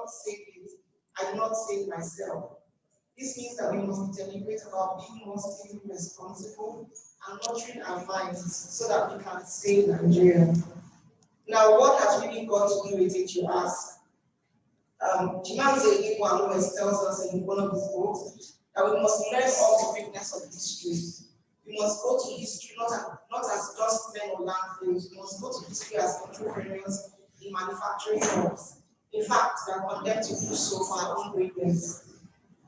not save it, I do not save myself. This means that we must be deliberate about being more civically responsible and nurturing our minds so that we can save Nigeria. Now, what has really got to do with it, you ask? Chimeka always tells us in one of his books that we must learn all the greatness of history. We must go to history not as just men or landfills. We must go to history as entrepreneurs in manufacturing jobs. In fact, we are condemned to do so for our own greatness.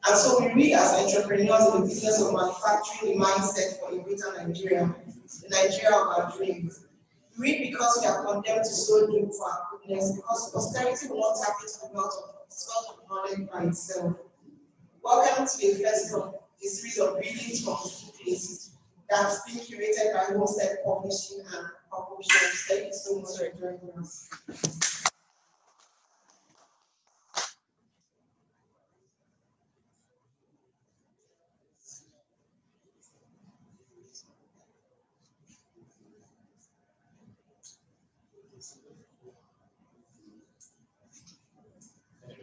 And so we read as entrepreneurs in the business of manufacturing the mindset for a greater Nigeria, the Nigeria of our dreams. We read because we are condemned to sow doom for our goodness, because posterity will not tap into the wealth of knowledge by itself. Welcome to the first of a series of readings from Booklist that's been curated by Homestead Publishing and Publishers. Thank you so much for joining us.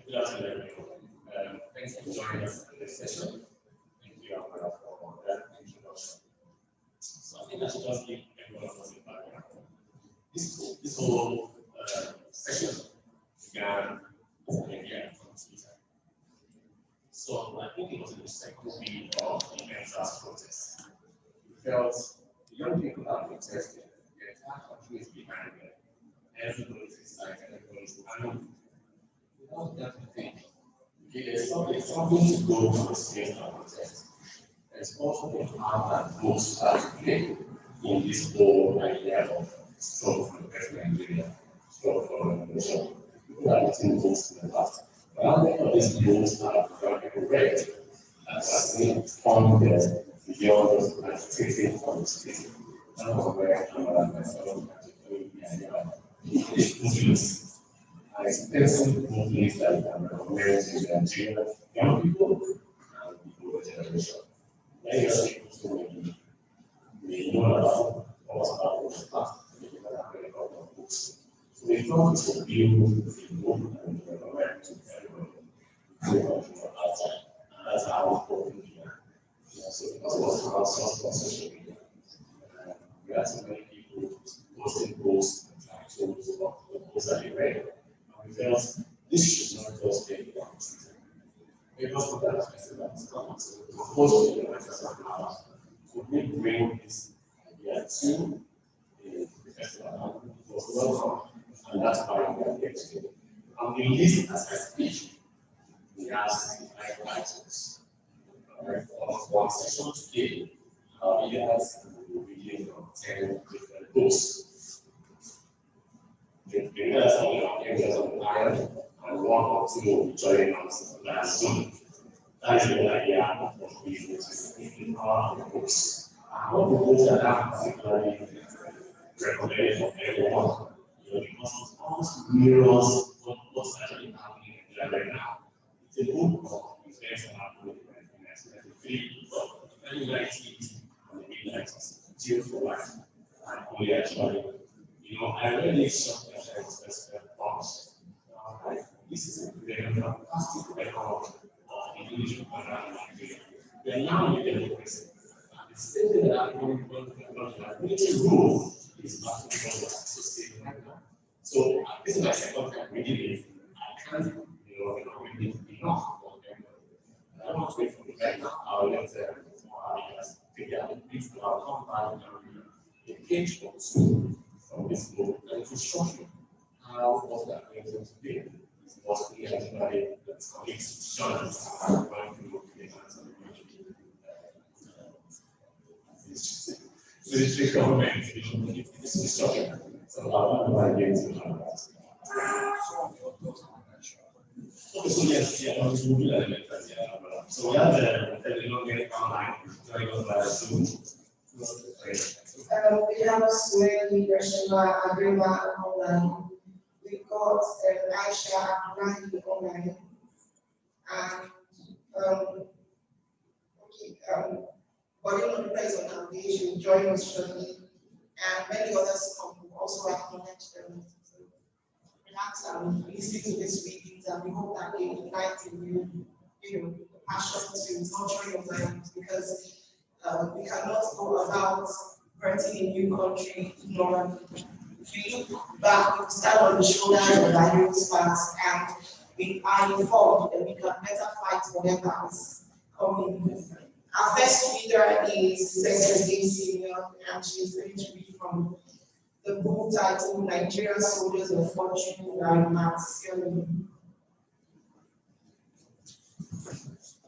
Good afternoon, everyone. Thanks for joining us in this session. Thank you, Amaka, for that introduction. So I think I should just give everyone a background. This whole session began as an idea from Twitter. So I think it was in the second week of the NSAS protest. We felt the young people that protested, the entire country is behind them. Everybody is excited, everybody is angry. Without that, I think there's something to go to the state of protest. There's also a part that goes to play in this whole idea of struggle for the better Nigeria, struggle for revolution. People are getting votes in the past. But how many of these votes are correct? That's funded beyond just agitating from the state. That was where Amaka and myself had to do the idea of Booklist. I extensively believe that we can recommend to Nigeria young people and people of the generation. Many other people may know about the past, they may not have read a couple of books. So we thought to build a book and recommend to everybody from outside. And that's how we open here. So because it was about social media, we had so many people posting posts and titles of the books that they read. We felt this should not just be one season. It was not that expensive at this time. So the proposal to the Manchester House could we bring this idea to the festival? It was welcome, and that's why we are here today. And we list as I speak, we have 65 titles. Of one session today, our leaders will be reading from 10 different books. The leaders are areas of iron, and one or two will be joining us soon. That is the idea of the power of the books. And what the books are not particularly recommended for everyone, because it almost mirrors what's actually happening in Nigeria right now. It's a book of events that happened in 1993, but the early 90s and the mid 90s, Deal for Life, and only actually. I read this short box. This is a very fantastic record of individual and Nigeria. We are now in democracy. And the same thing that happened in military rule is actually associated right now. So this is my second time reading it. I can't, read it enough. I don't want to wait for the right now. I'll let figure out the things that I'll come back and read a page or two from this book, and it will show you how what that brings us to be. It's mostly everybody that's institutions are going to look at the answer. Military government, it's destruction. So I want to get into that. Okay, so yes, yeah, we'll do that. So we have the long online, joining us by Zoom. We have Sweli, Reshima, Agrima online. We've got Aisha Abdullahi online. And Body Enterprise on our page will join us shortly. And many others also acknowledge them. relax and listen to these readings, and we hope that they ignite in you, the passion to nurture your mind, because we cannot go about parenting a new country ignorantly. If we look back, we stand on the shoulders of our youth past, and we are informed that we can better fight whatever is coming. Our first reader is Secretary Senior, and she's going to read from the book titled Nigerian Soldiers of Fortune by Soro.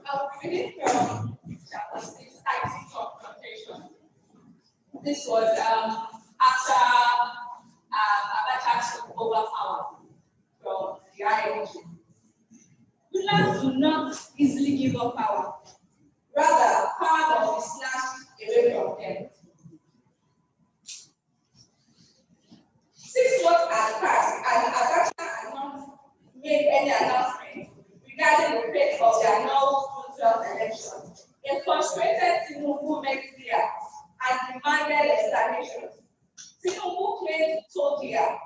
I'll be reading from chapter 6, titled Confrontation. This was after Amaka took over power from the ING. Rulers do not easily give up power. Rather, power must be snatched away from them. 6 months had passed, and Abacha had not made any announcement regarding the fate of the annual 2012 election. A frustrated Tinubu met clear and demanded explanations. Tinubu claimed told her,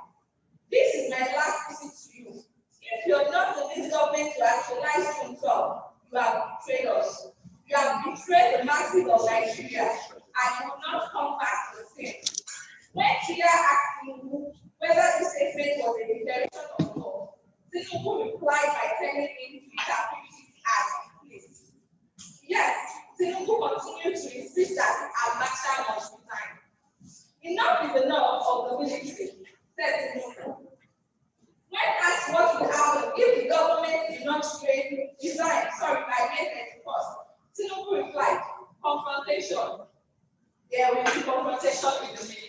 "This is my last visit to you. If you're not in this government to actualize himself, you have betrayed us. You have betrayed the masses of Nigeria, and you will not come back to the same." When Tia asked Tinubu whether this statement was a declaration of war, Tinubu replied by telling him to interpret it as a place. Yes, Tinubu continued to insist that Amaka must resign. "Enough is enough of the military," said Tinubu. When asked what would happen if the government did not resign by May 31st, Tinubu replied, "Confrontation. There will be confrontation with the military."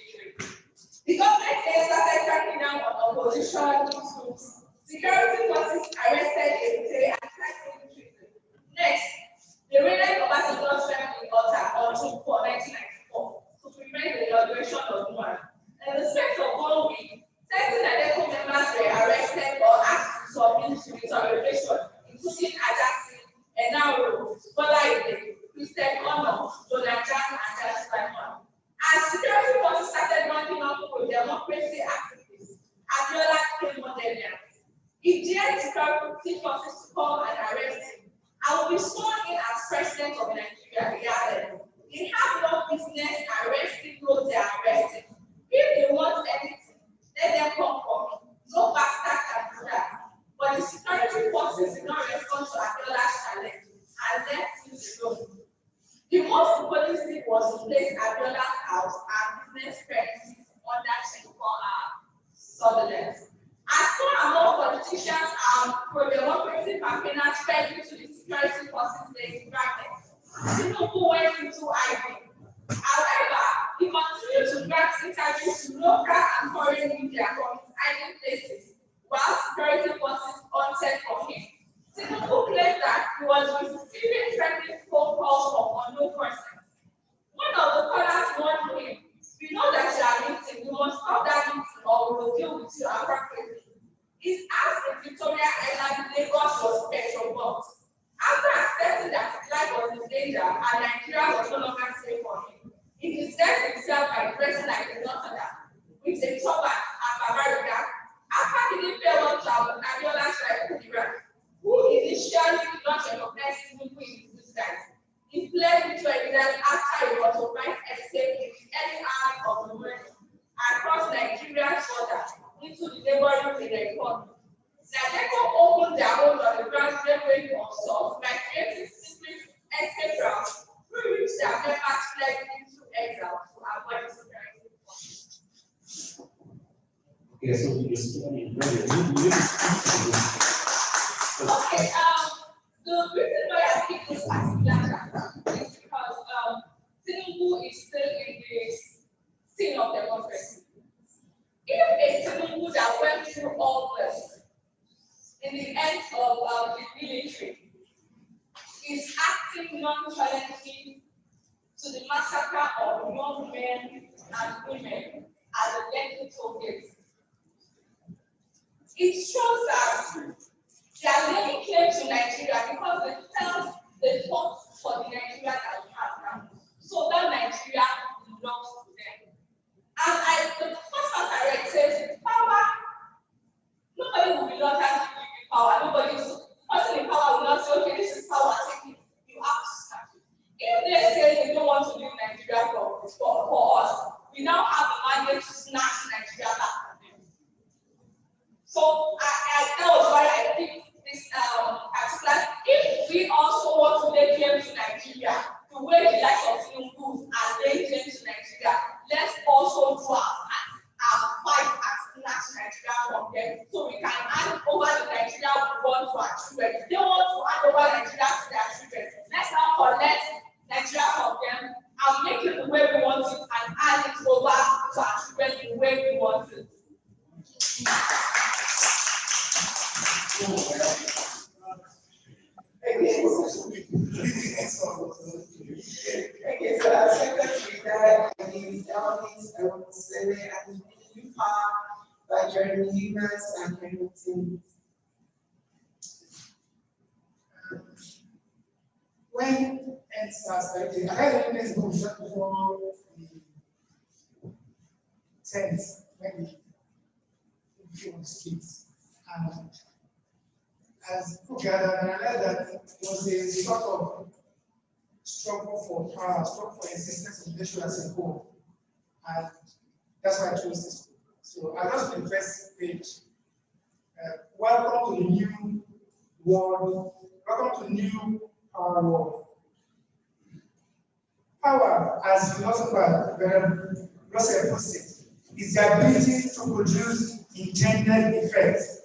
The government then started cracking down on opposition groups. Security forces arrested Ebute and tried to treason. Next, they raided Obasanjo's family altar on June 4, 1994 to prevent the inauguration of one. In the space of 1 week, 30 Nadeko members were arrested or asked to submit to interrogation, including Ajaxi, Enaro, Bola Ide, Christian Honor, Jonathan, and Justice Simon. As security forces started rounding up with democracy activists, Abiola came on their hands. He dared security forces to come and arrest him. "I will be sworn in as president of Nigeria," he added. "They have no business arresting those they are arresting. If they want anything, let them come for me. No bastard can do that." But the security forces did not respond to Abiola's challenge and left him alone. The most the police did was to place Abiola's house and business premises under surveillance. As soon as more politicians and pro-democracy campaigners fell into the security forces' brackets, Tinubu went into hiding. However, he continued to grant interviews to local and foreign media from his hiding places, while security forces hunted for him. Tinubu claimed that he was receiving threatening phone calls from unknown persons. One of the callers warned him, "We know that you are meeting. You must stop that meeting or we will deal with you appropriately." His house in Victoria Island, Lagos was petrol bombed. After accepting that his life was in danger and Nigeria was no longer safe for him, he disguised himself by dressing like a northerner with a turban and babariga. After he didn't pay one to Abiola's wife, Kudira, who initially did not recognize Tinubu in his disguise. He fled into evidence after he was surprised escape in the early hours of the morning across Nigeria's border into the neighboring economy. Nadeko opened their own underground railway consult by creating secret escape routes through which their members fled into exile to avoid security forces. Okay, so you're Okay, the reason why I picked this particular chapter is because Tinubu is still in the scene of democracy. If a Tinubu that went through all this in the end of the military is acting nonchalantly to the massacre of young men and women at the Lekki toll gate, it shows that they are laying claim to Nigeria because they fought for the Nigeria that we have now. So that Nigeria belongs to them. And the first part I read says power, no So that was why I picked this particular. If we also want to lay claim to Nigeria, the way the likes of Tinubu are laying claim to Nigeria, let's also do our fight as Nigeria from them, so we can hand over the Nigeria we want to our children. If they want to hand over Nigeria to their children, let's now collect Nigeria from them and make it the way we want it and hand it over to our children the way we want it. Okay, so our secretary that is Elvis, Awofeso, and UPA by Jeremy Newmans and Hamilton. When NSAS started, I had this book just before the 10th, when we on streets. And as people gathered, I realized that it was a sort of struggle for power, struggle for existence of the nation as a whole. And that's why I chose this book. So I just the first page. Welcome to the new world. Welcome to the new power world. Power, as philosopher Russell puts it, is the ability to produce intended effects.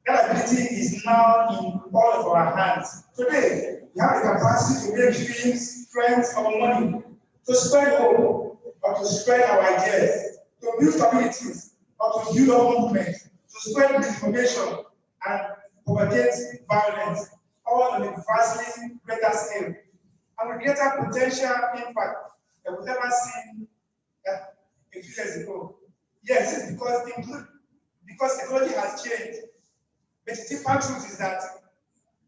That ability is now in all of our hands. Today, we have the capacity to make dreams, friends, or money, to spread hope, or to spread our ideas, to build communities, or to build a movement, to spread misinformation and propagate violence, all on a vastly greater scale, and with greater potential impact that we've never seen a few years ago. Yes, it's because technology has changed. But the deeper truth is that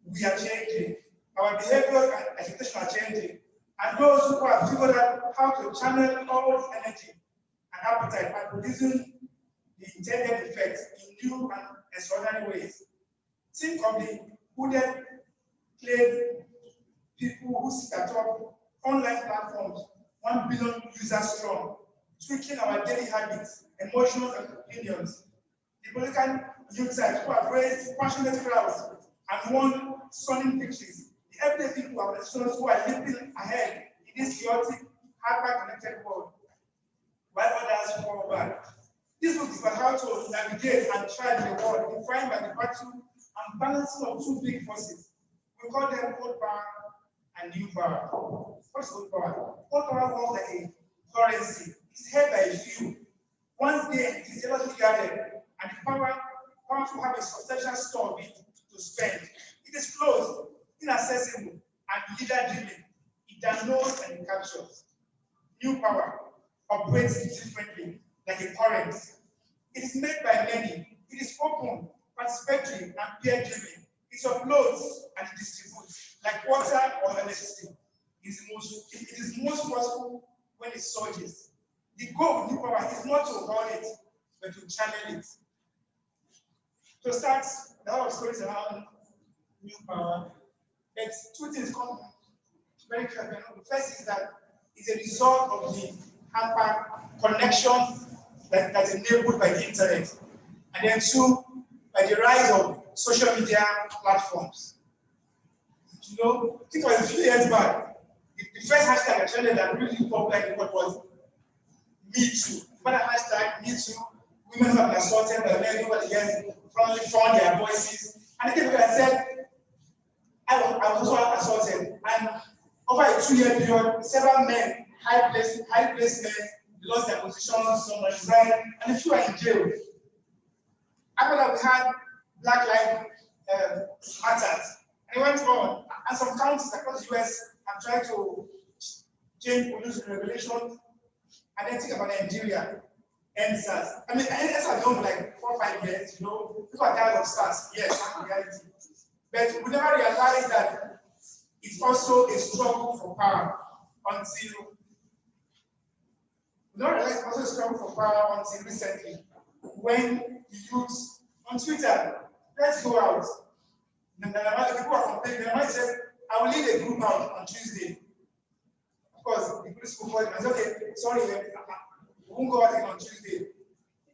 we are changing. Our behavior and education are changing. And those who have figured out how to channel all this energy and appetite by producing the intended effects in new and extraordinary ways. Think of the hooded, clad people who sit atop online platforms, 1 billion users strong, tweaking our daily habits, emotions, and opinions. The political youth side who have raised passionate crowds and won stunning victories. The everyday people are the students who are leaping ahead in this chaotic, hyper-connected world, while others fall back. This book is about how to navigate and thrive in the world, defined by the battle and balancing of two big forces. We call them old power and new power. What's old power? Old power works like a currency. It's held by a few. One day it is ever gathered, and the powerful have a substantial store of it to spend. It is closed, inaccessible, and leader-driven. It downloads and it captures. New power operates differently, like a current. It is made by many. It is open, participatory, and peer-driven. It uploads and it distributes, like water or electricity. It is most possible when it surges. The goal of new power is not to hold it, but to channel it. To start, there are a lot of stories around new power. But two things come very clear. The first is that it's a result of the hyper connection that is enabled by the internet. And then two, by the rise of social media platforms. You know, I think it was a few years back, the first hashtag I trended that really popular in what was Me Too. But the hashtag Me Too, women who have been assaulted by men over the years finally found their voices. And again, because I said, I was also assaulted. And over a 2-year period, several men, high-placed men, lost their positions, some resigned, and a few are in jail. After that, we had Black Lives Matters. And it went on. And some counties across the US have tried to change police regulations. And then think about Nigeria, NSAS. I mean, NSAS have done like 4 or 5 years, you know, people are tired of SARS. Yes, that's the reality. But we never realized that it's also a struggle for power until recently, when the youth on Twitter, let's go out. And then people are complaining. I said, I will lead a group out on Tuesday. Of course, the police will call him and say, okay, sorry, we won't go out on Tuesday.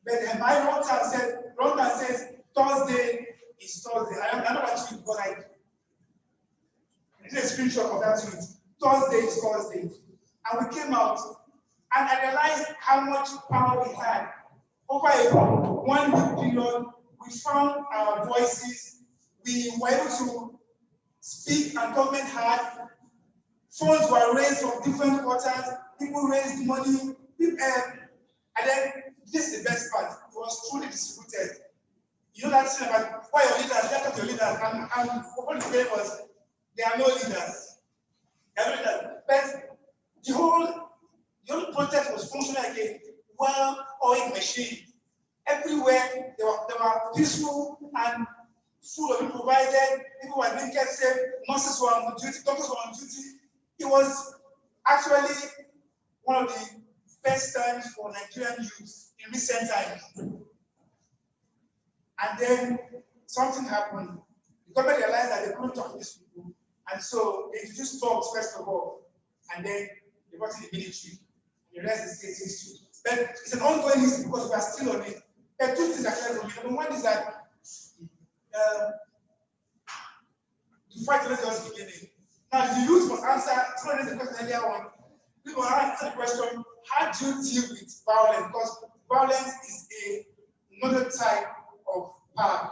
But then my Rontan says, screenshot of that tweet. Thursday is Thursday. And we came out, and I realized how much power we had. Over a 1 week period, we found our voices. We were able to speak, and government had. Funds were raised from different quarters. People raised money. And then, this is the best part. It was truly distributed. You know that thing about why your leaders, let up your leaders, and what the say was, there are no leaders. There are no leaders. But the whole protest was functioning like a well-oiled machine. Everywhere, they were peaceful and food was being provided. People were being kept safe. Nurses were on duty. Doctors were on duty. It was actually one of the best times for Nigerian youth in recent times. And then something happened. The government realized that they couldn't talk to these people. And so they introduced talks first of all. And then they brought in the military. And the rest is state history. But it's an ongoing history because we are still on it. There are two things that clear for me. Number one is that the fight is just beginning. Now the youth must answer, someone raised the question earlier on. People answer the question, how do you deal with violence? Because violence is another type of power.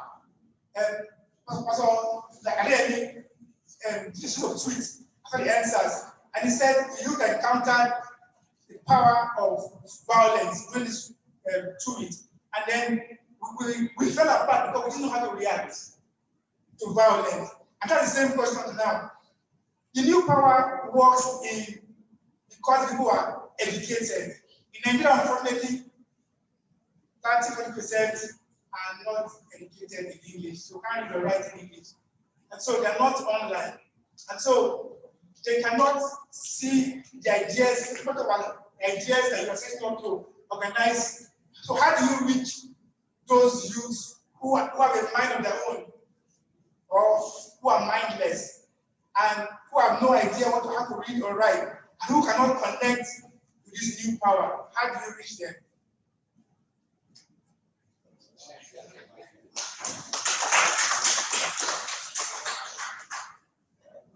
So, like I just of tweets after the answers, and he said the youth encountered the power of violence during this tweet, and then we fell apart because we didn't know how to react to violence. And that's the same question now. The new power works because people are educated. In Nigeria, unfortunately, 30-40% are not educated in English, so can't even write in English. And so they're not online. And so they cannot see the ideas, part of ideas that you are setting up to organize. So how do you reach those youths who have a mind of their own, or who are mindless, and who have no idea how to read or write, and who cannot connect to this new power? How do you reach them?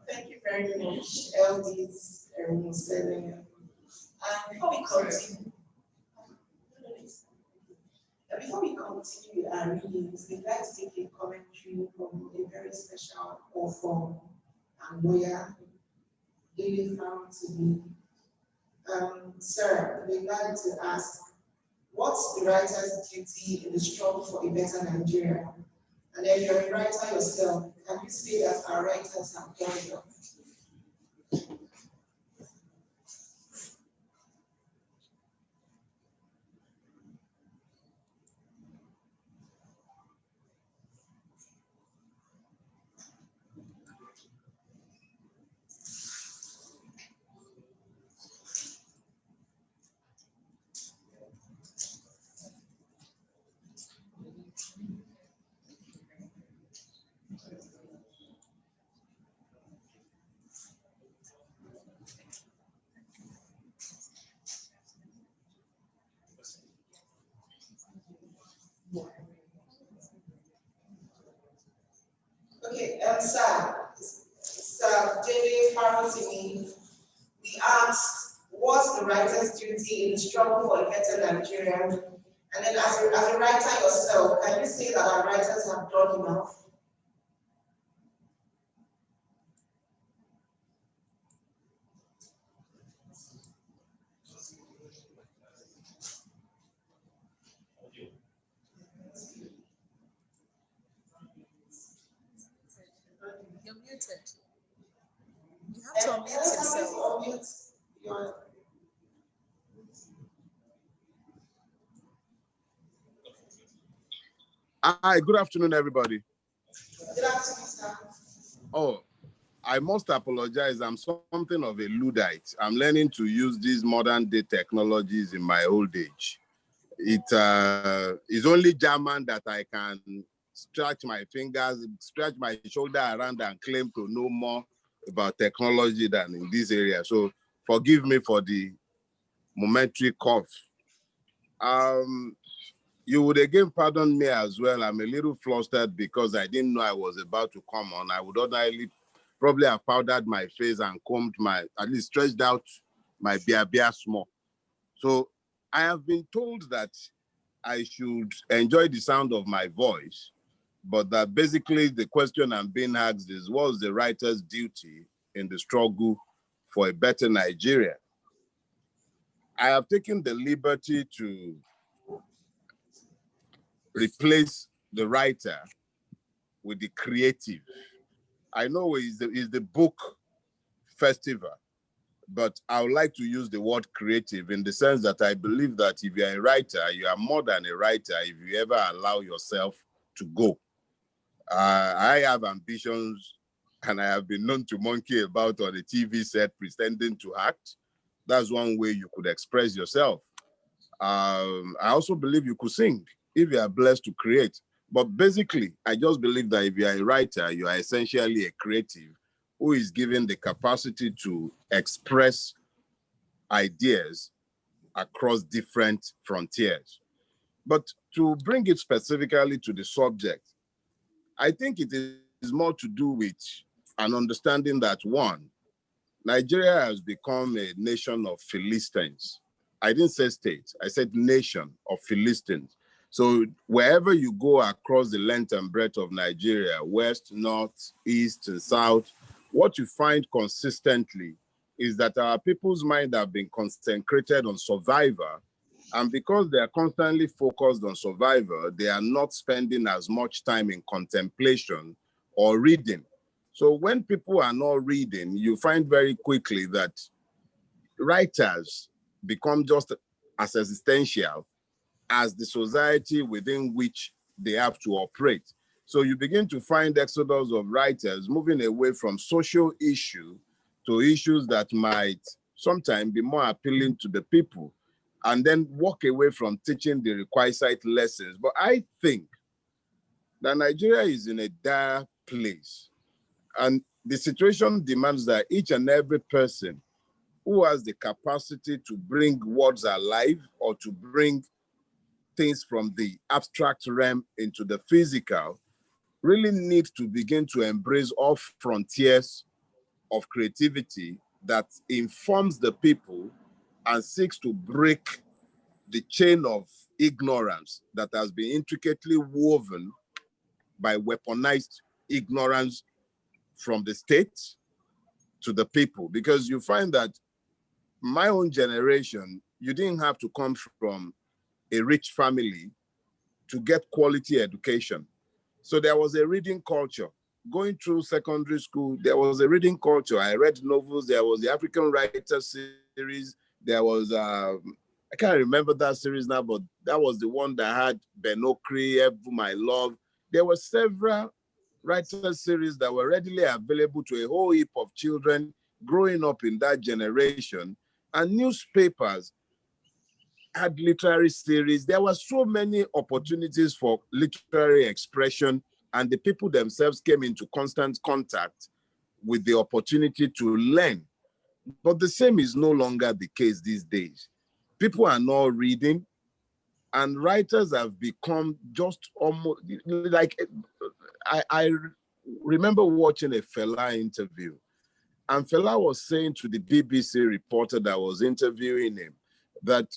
Thank you very much, LDs, Homestead. Before we continue our readings, we'd like to take a commentary from a very special author and lawyer, daily found to be. Sir, we'd like to ask, what's the writer's duty in the struggle for a better Nigeria? And then you're a writer yourself. Can you say that our writers have done enough? Okay, Sir David Farotimi, we asked, what's the writer's duty in the struggle for a better Nigeria? And then as a writer yourself, can you say that our writers have done enough? You're muted. You have to unmute yourself. Hi, good afternoon, everybody. Good afternoon, sir. Oh, I must apologize. I'm something of a Luddite. I'm learning to use these modern day technologies in my old age. It is only German that I can stretch my fingers, stretch my shoulder around and claim to know more about technology than in this area. So forgive me for the momentary cough. You would again pardon me as well. I'm a little flustered because I didn't know I was about to come on. I would ordinarily Probably have powdered my face and combed at least stretched out my beer small. So I have been told that I should enjoy the sound of my voice, but that basically the question I'm being asked is, what's the writer's duty in the struggle for a better Nigeria? I have taken the liberty to replace the writer with the creative. I know it's the book festival, but I would like to use the word creative in the sense that I believe that if you're a writer, you are more than a writer if you ever allow yourself to go. I have ambitions, and I have been known to monkey about on a TV set pretending to act. That's one way you could express yourself. I also believe you could sing if you are blessed to create. But basically, I just believe that if you are a writer, you are essentially a creative who is given the capacity to express ideas across different frontiers. But to bring it specifically to the subject, I think it is more to do with an understanding that, one, Nigeria has become a nation of Philistines. I didn't say state, I said nation of Philistines. So wherever you go across the length and breadth of Nigeria, west, north, east, and south, what you find consistently is that our people's mind have been concentrated on survival. And because they are constantly focused on survival, they are not spending as much time in contemplation or reading. So when people are not reading, you find very quickly that writers become just as existential as the society within which they have to operate. So you begin to find exodus of writers moving away from social issue to issues that might sometimes be more appealing to the people, and then walk away from teaching the requisite lessons. But I think that Nigeria is in a dire place. And the situation demands that each and every person who has the capacity to bring words alive or to bring things from the abstract realm into the physical really need to begin to embrace all frontiers of creativity that informs the people and seeks to break the chain of ignorance that has been intricately woven by weaponized ignorance from the state to the people. Because you find that my own generation, you didn't have to come from a rich family to get quality education. So there was a reading culture. Going through secondary school, there was a reading culture. I read novels. There was the African Writer series. There was, I can't remember that series now, but that was the one that had Benokri, Ebu, My Love. There were several writer series that were readily available to a whole heap of children growing up in that generation. And newspapers had literary series. There were so many opportunities for literary expression, and the people themselves came into constant contact with the opportunity to learn. But the same is no longer the case these days. People are not reading, and writers have become just almost like, I remember watching a Fela interview, and Fela was saying to the BBC reporter that was interviewing him that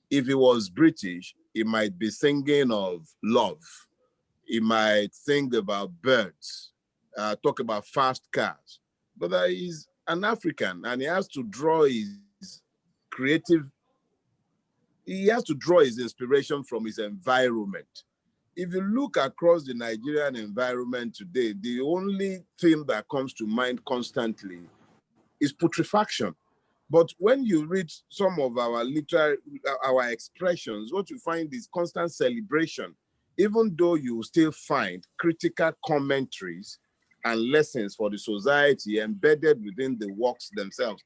if he was British, he might be singing of love. He might sing about birds, talk about fast cars. But he's an African, and he has to draw his creative, he has to draw his inspiration from his environment. If you look across the Nigerian environment today, the only thing that comes to mind constantly is putrefaction. But when you read some of our our expressions, what you find is constant celebration, even though you still find critical commentaries and lessons for the society embedded within the works themselves.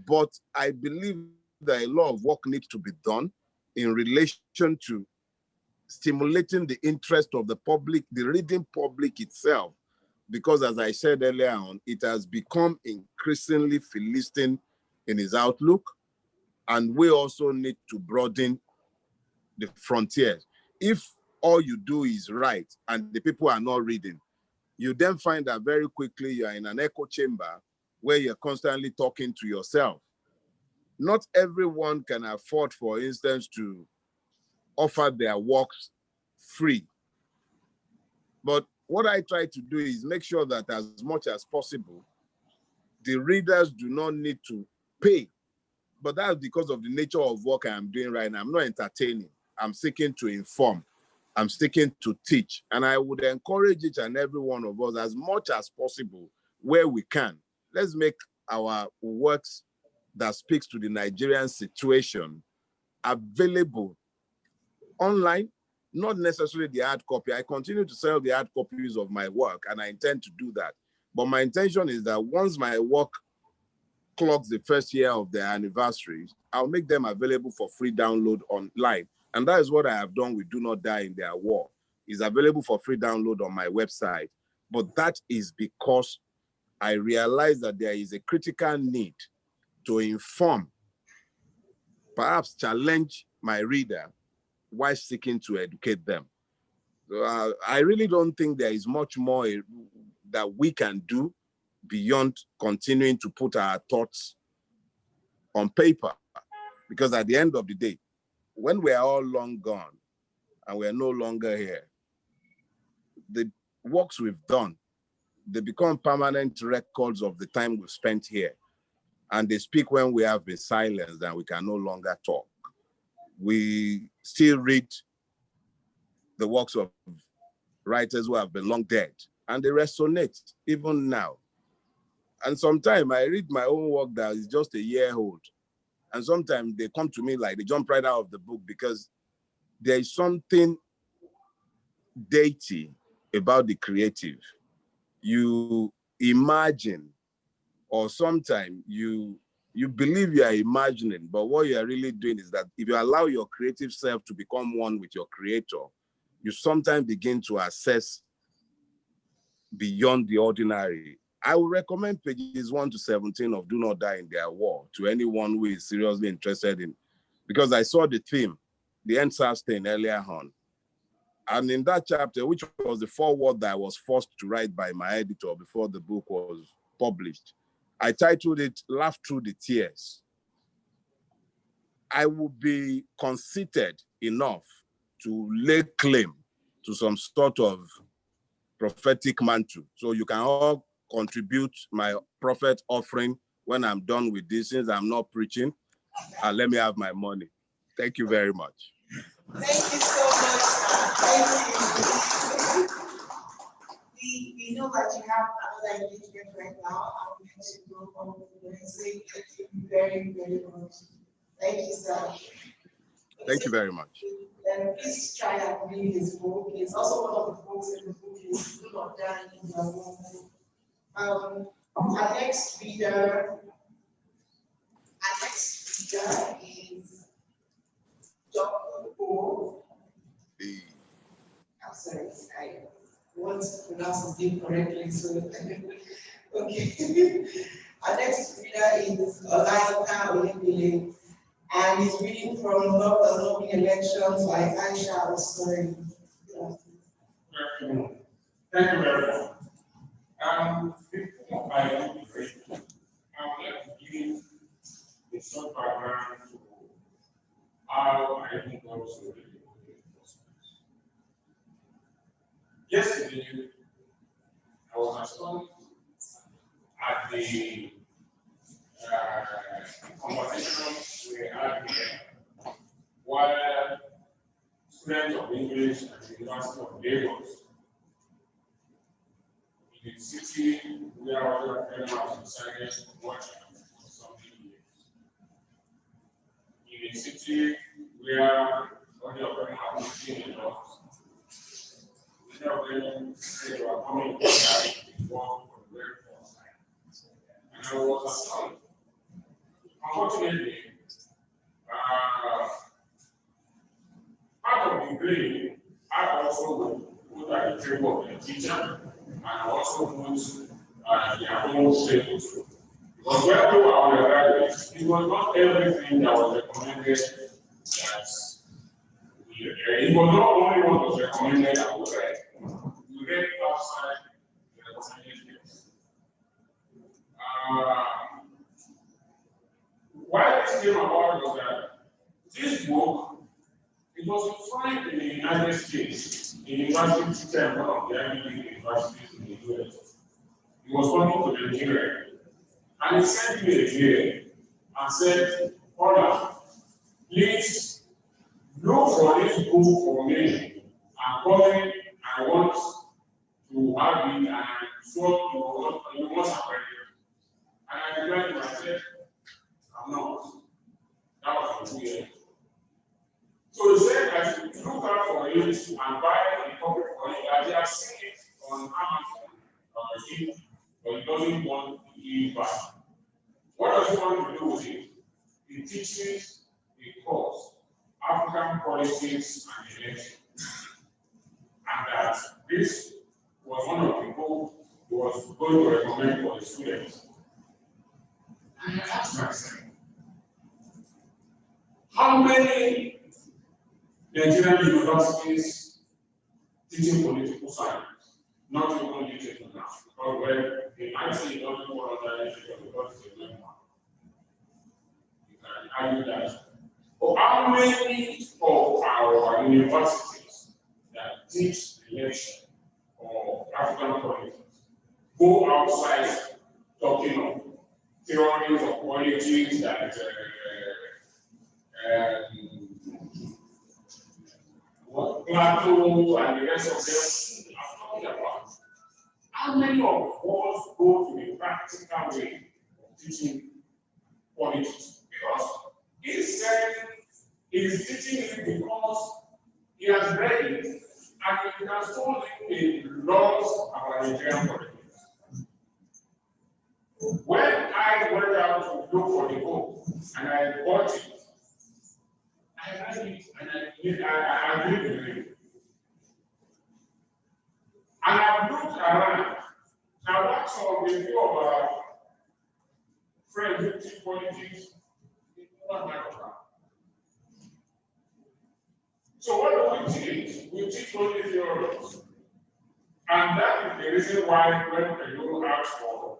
But I believe that a lot of work needs to be done in relation to stimulating the interest of the public, the reading public itself. Because as I said earlier on, it has become increasingly Philistine in his outlook, and we also need to broaden the frontiers. If all you do is write and the people are not reading, you then find that very quickly you're in an echo chamber where you're constantly talking to yourself. Not everyone can afford, for instance, to offer their works free. But what I try to do is make sure that as much as possible, the readers do not need to pay. But that's because of the nature of work I'm doing right now. I'm not entertaining. I'm seeking to inform. I'm seeking to teach. And I would encourage each and every one of us, as much as possible, where we can, let's make our works that speaks to the Nigerian situation available online, not necessarily the hard copy. I continue to sell the hard copies of my work, and I intend to do that. But my intention is that once my work clocks the first year of their anniversaries, I'll make them available for free download online. And that is what I have done with Do Not Die in Their War. It's available for free download on my website. But that is because I realize that there is a critical need to inform, perhaps challenge my reader while seeking to educate them. So, I really don't think there is much more that we can do beyond continuing to put our thoughts on paper. Because at the end of the day, when we are all long gone and we are no longer here, the works we've done, they become permanent records of the time we've spent here. And they speak when we have been silenced and we can no longer talk. We still read the works of writers who have been long dead, and they resonate even now. And sometimes I read my own work that is just a year old, and sometimes they come to me like they jump right out of the book, because there is something deity about the creative. You imagine, or sometimes you believe you are imagining, but what you are really doing is that if you allow your creative self to become one with your creator, you sometimes begin to assess beyond the ordinary. I would recommend pages 1 to 17 of Do Not Die in Their War to anyone who is seriously interested in, because I saw the theme, the NSAS thing earlier on. And in that chapter, which was the foreword that I was forced to write by my editor before the book was published, I titled it, Laugh Through the Tears. I would be conceited enough to lay claim to some sort of prophetic mantle. So you can all contribute my prophet offering when I'm done with this, since I'm not preaching, and let me have my money. Thank you very much. Thank you so much. Thank you. We know that you have another engagement right now. I'm going to go on and say thank you very, very much. Thank you, sir. Thank you very much. Please try and read his book. It's also one of the books in the Booklist, Do Not Die in Their War. Our next reader is Dr. O. I'm sorry, I want to pronounce his name correctly, so okay. Our next reader is Olayinka, and he's reading from Love Does Not Mean Elections by Aisha Osori. Thank you very much. Before I read the brief, I would like to give a short background to how I think also the yesterday, I was astonished at the conversation we had here, where students of English at the University of Lagos, in the city where other fellows decided to watch for something years. In a city where other fellows are working a lot, many of them said they were coming to work for the very first time. And I was astonished. Unfortunately, part of the grade, I also put at the table of the teacher, and I also put their own status. Because when we were on the graduates, it was not everything that was recommended that it was not only what was recommended that we read. We read outside came about was that this book, it was defined in the United States, in university system, one of the Ivy League universities in the US. He was coming to Nigeria, and he sent me a mail and said, Ola, please look for this book for me. I'm coming, I want to have it, and so you must have read it. And I replied to myself, I'm not. That was for 2 years. So he said I should look out for it and buy a copy for it. I have seen it on Amazon but he doesn't want to give it back. What does he want to do with it? He teaches a course, African politics and election. And that this was one of the people who was going to recommend for the students. And I asked myself, how many Nigerian universities teaching political science, not even literature now, because when they might say it doesn't fall under literature because it's a memoir. You can argue that. But how many of our universities that teach election or African politics go outside talking of theories of politics that what Plato and the rest of them are talking about? How many of us go to the practical way of teaching politics? Because he said he is teaching it because he has read it and it has told him the laws of our Nigerian politics. When I went out to look for the book and I bought it, I read it and I agreed with it. And I looked around. I watched some review of our friends who teach politics in one background. So what do we teach? We teach only theories. And that is the reason why when Pelu asked for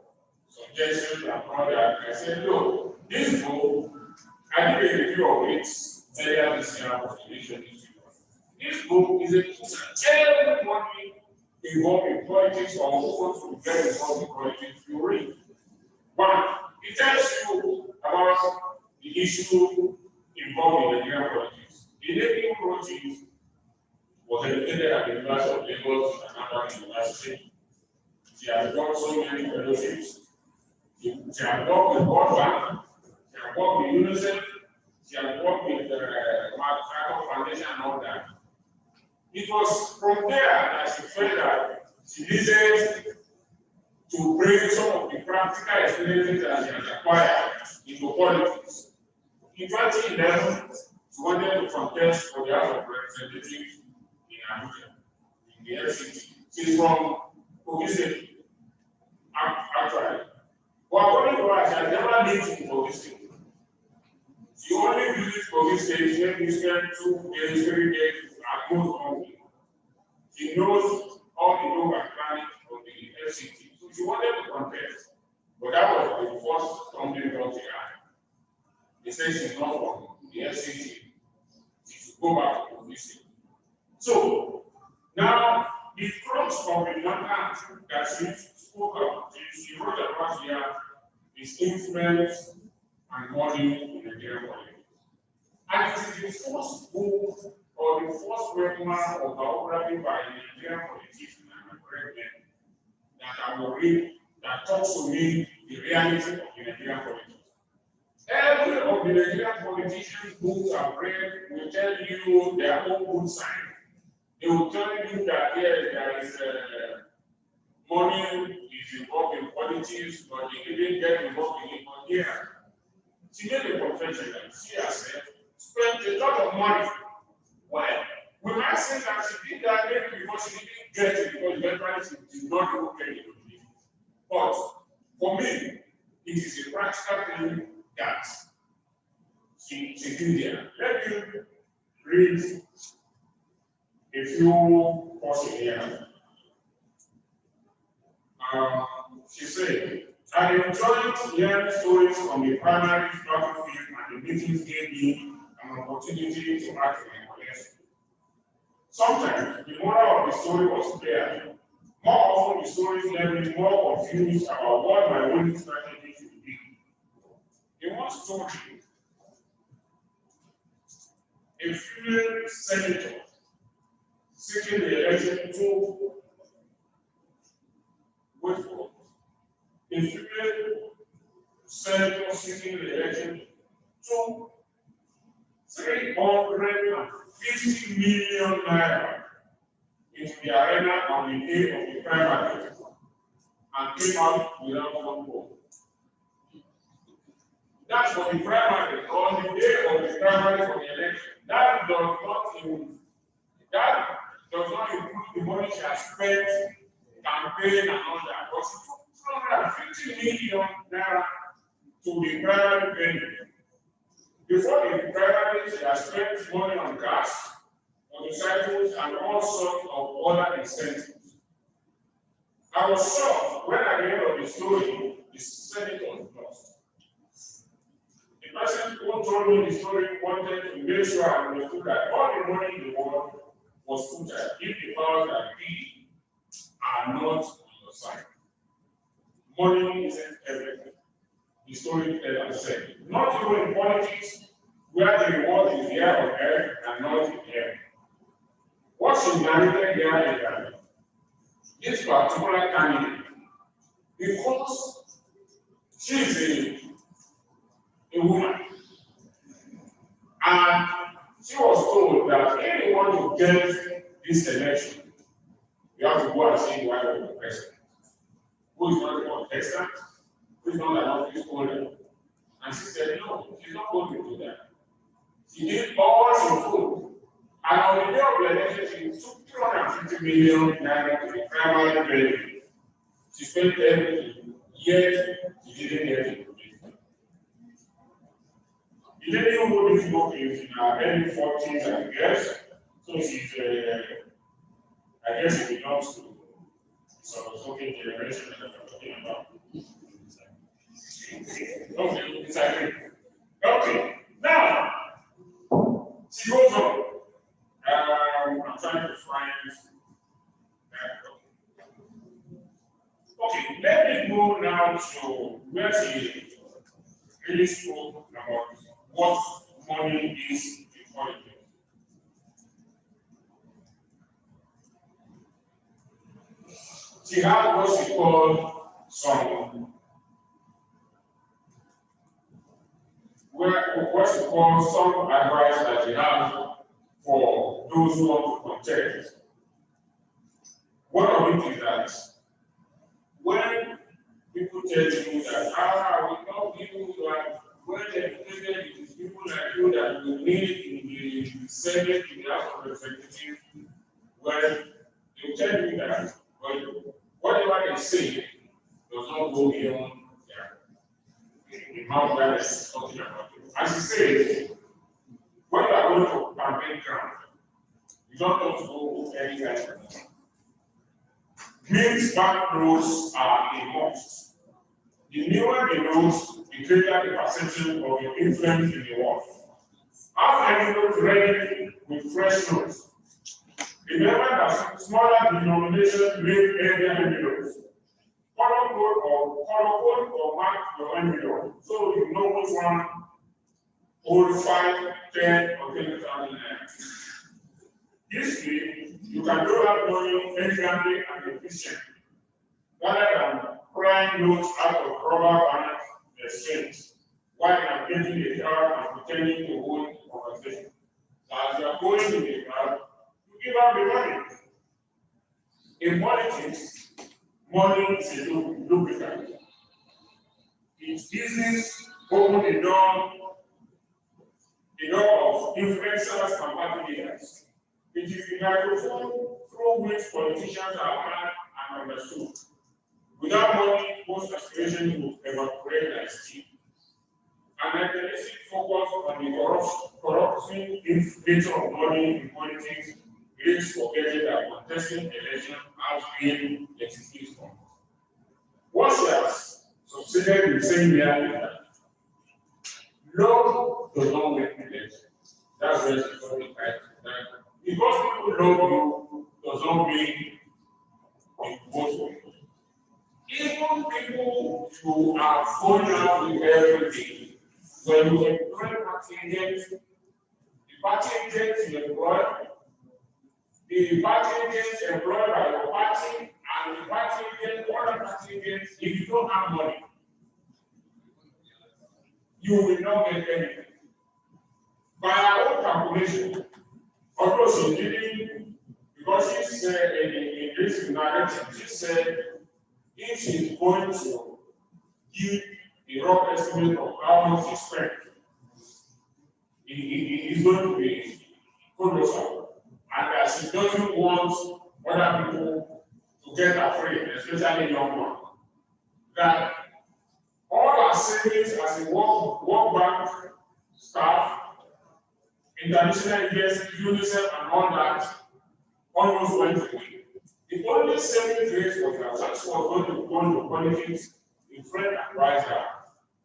suggestions and all that, I said, look, this book, I did a review of it earlier this year for the Nation Institute. This book is a book that everybody involved in politics or who wants to get involved in politics, you read. One, it tells you about the issue involved in Nigerian politics. The lady who wrote it was educated at the University of Lagos and Amaka University. She has got so many fellowships. She has worked with World Bank, she has worked with UNICEF, she has worked with the Mark Foundation and all that. It was from there that she felt that she needed to bring some of the practical experiences that she has acquired into politics. In 2011, she wanted to contest for the House of Representatives in Abuja, in the LCT. She's from Kogi State, actually. But according to her, she has never lived in Kogi State. She only visits Kogi State when you spend 2 days, 3 days at most only. She knows all the local planning of the LCT. So she wanted to contest. But that was the first stumbling block she had. They said she's not from the LCT. She should go back to Kogi State. So now the crux of the matter that she spoke of, she wrote about here is influence and money in Nigerian politics. And it is the first book or the first memoir or biography by a Nigerian politician and a president that I will read that talks to me the reality of the Nigerian politics. Every of the Nigerian politicians' books I've read will tell you their own good side. They will tell you that there is money is involved in politics, but they didn't get involved in it. But here, she made a confession that she herself spent a lot of money. Why? We might say that she did that maybe because she didn't get it, because eventually she did not even get it. But for me, it is a practical thing that she did there. Let me read a few portions here. She said, I enjoyed hearing stories from the primary battlefield and the meetings gave me an opportunity to act in my collection. Sometimes the moral of the story was clear. More often, the stories left me more confused about what my winning strategy should be. In one story, a female senator seeking the election to wait for a female senator seeking the election to 350 million naira into the arena on the day of the primary and came out without one vote. That's for the primary, on the day of the primary for the election. That does not include the money she has spent, campaign and all that. But she took 250 million naira to the primary venue. Before the primary, she has spent money on gas, motorcycles, and all sorts of other incentives. I was shocked when at the end of the story, the senator lost. The person who told me the story wanted to make sure I understood that all the money in the world was put at if the powers that be are not on your side. Money isn't everything. The storyteller said, not even in politics, where the reward is here on earth and not in heaven. What she narrated here is that this particular candidate, because she is a woman, and she was told that if you want to get this election, you have to go and see the wife of the president, who is not a contestant, who is not an office holder. And she said, no, she's not going to do that. She did all she could. And on the day of the election, she took 250 million naira to the primary venue. She spent everything, yet she didn't get it. The lady who wrote this book is in her early 40s, I guess. So she's, I guess she belongs to some Soke generation that I'm talking about. Okay, exactly. Okay, now, she goes on. I'm trying to find that. Okay, let me go now to where she really spoke about what money is in politics. She had what she called some advice that she had for those who want to contest. One of it is that when people tell you that, we know people who are well educated, it is people like you that we need in the Senate, in the House of Representatives, well, they tell you that, well, whatever they say does not go beyond the mouth that is talking about it. As he says, when you are going to campaign ground, you don't want to go anywhere. Means bank rules are a must. The newer the rules, the greater the perception of your influence in the world. Have envelopes ready with fresh notes. Remember that smaller denominations make heavier envelopes. Color code or mark your envelope so you know which one hold 5, 10, or 10,000 naira. This way, you can do that money efficiently and efficiently, rather than crying notes out of rubber bands exchange, while engaging the crowd and pretending to hold the conversation. So as you are going in the crowd, you give out the money. In politics, money is a lubricant. It eases, open the door of influencers and party leaders. It is the microphone through which politicians are heard and understood. Without money, most aspirations will evaporate like steam. An idealistic focus on the corrupting nature of money in politics risks forgetting that contesting election has been executed. What she has succeeded in saying here is that Love does not make relation. That's where it's going right. Because people love you does not mean it goes with you. Even people you are falling out with every day, when you employ party agents, the party agents you employ, the party agents employed by your party, and the party agent, other party agents, if you don't have money, you will not get anything. By our own calculation, although she didn't, because she said in this narrative, she said if she's going to give a rough estimate of how much she spent, it is going to be colossal. And that she doesn't want other people to get afraid, especially young ones. That all our savings as a work bank staff, international agencies, UNICEF, and all that almost went away. The only saving rate was that such was going to go to politics in friend and advise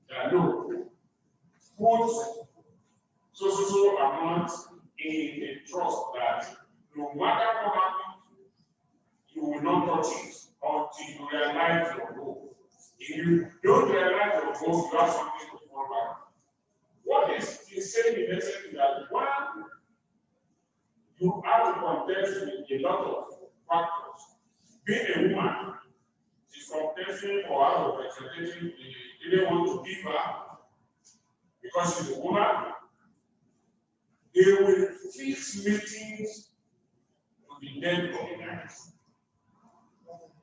that look, put so amount in a trust that no matter what happens, you will not touch it until you realize your goal. If you don't realize your goal, you have something to fall back. What is saying in essence is that one, you have to contest with a lot of factors. Being a woman is contesting for her representation. They didn't want to give her because she's a woman. They will fix meetings to be dead for the night.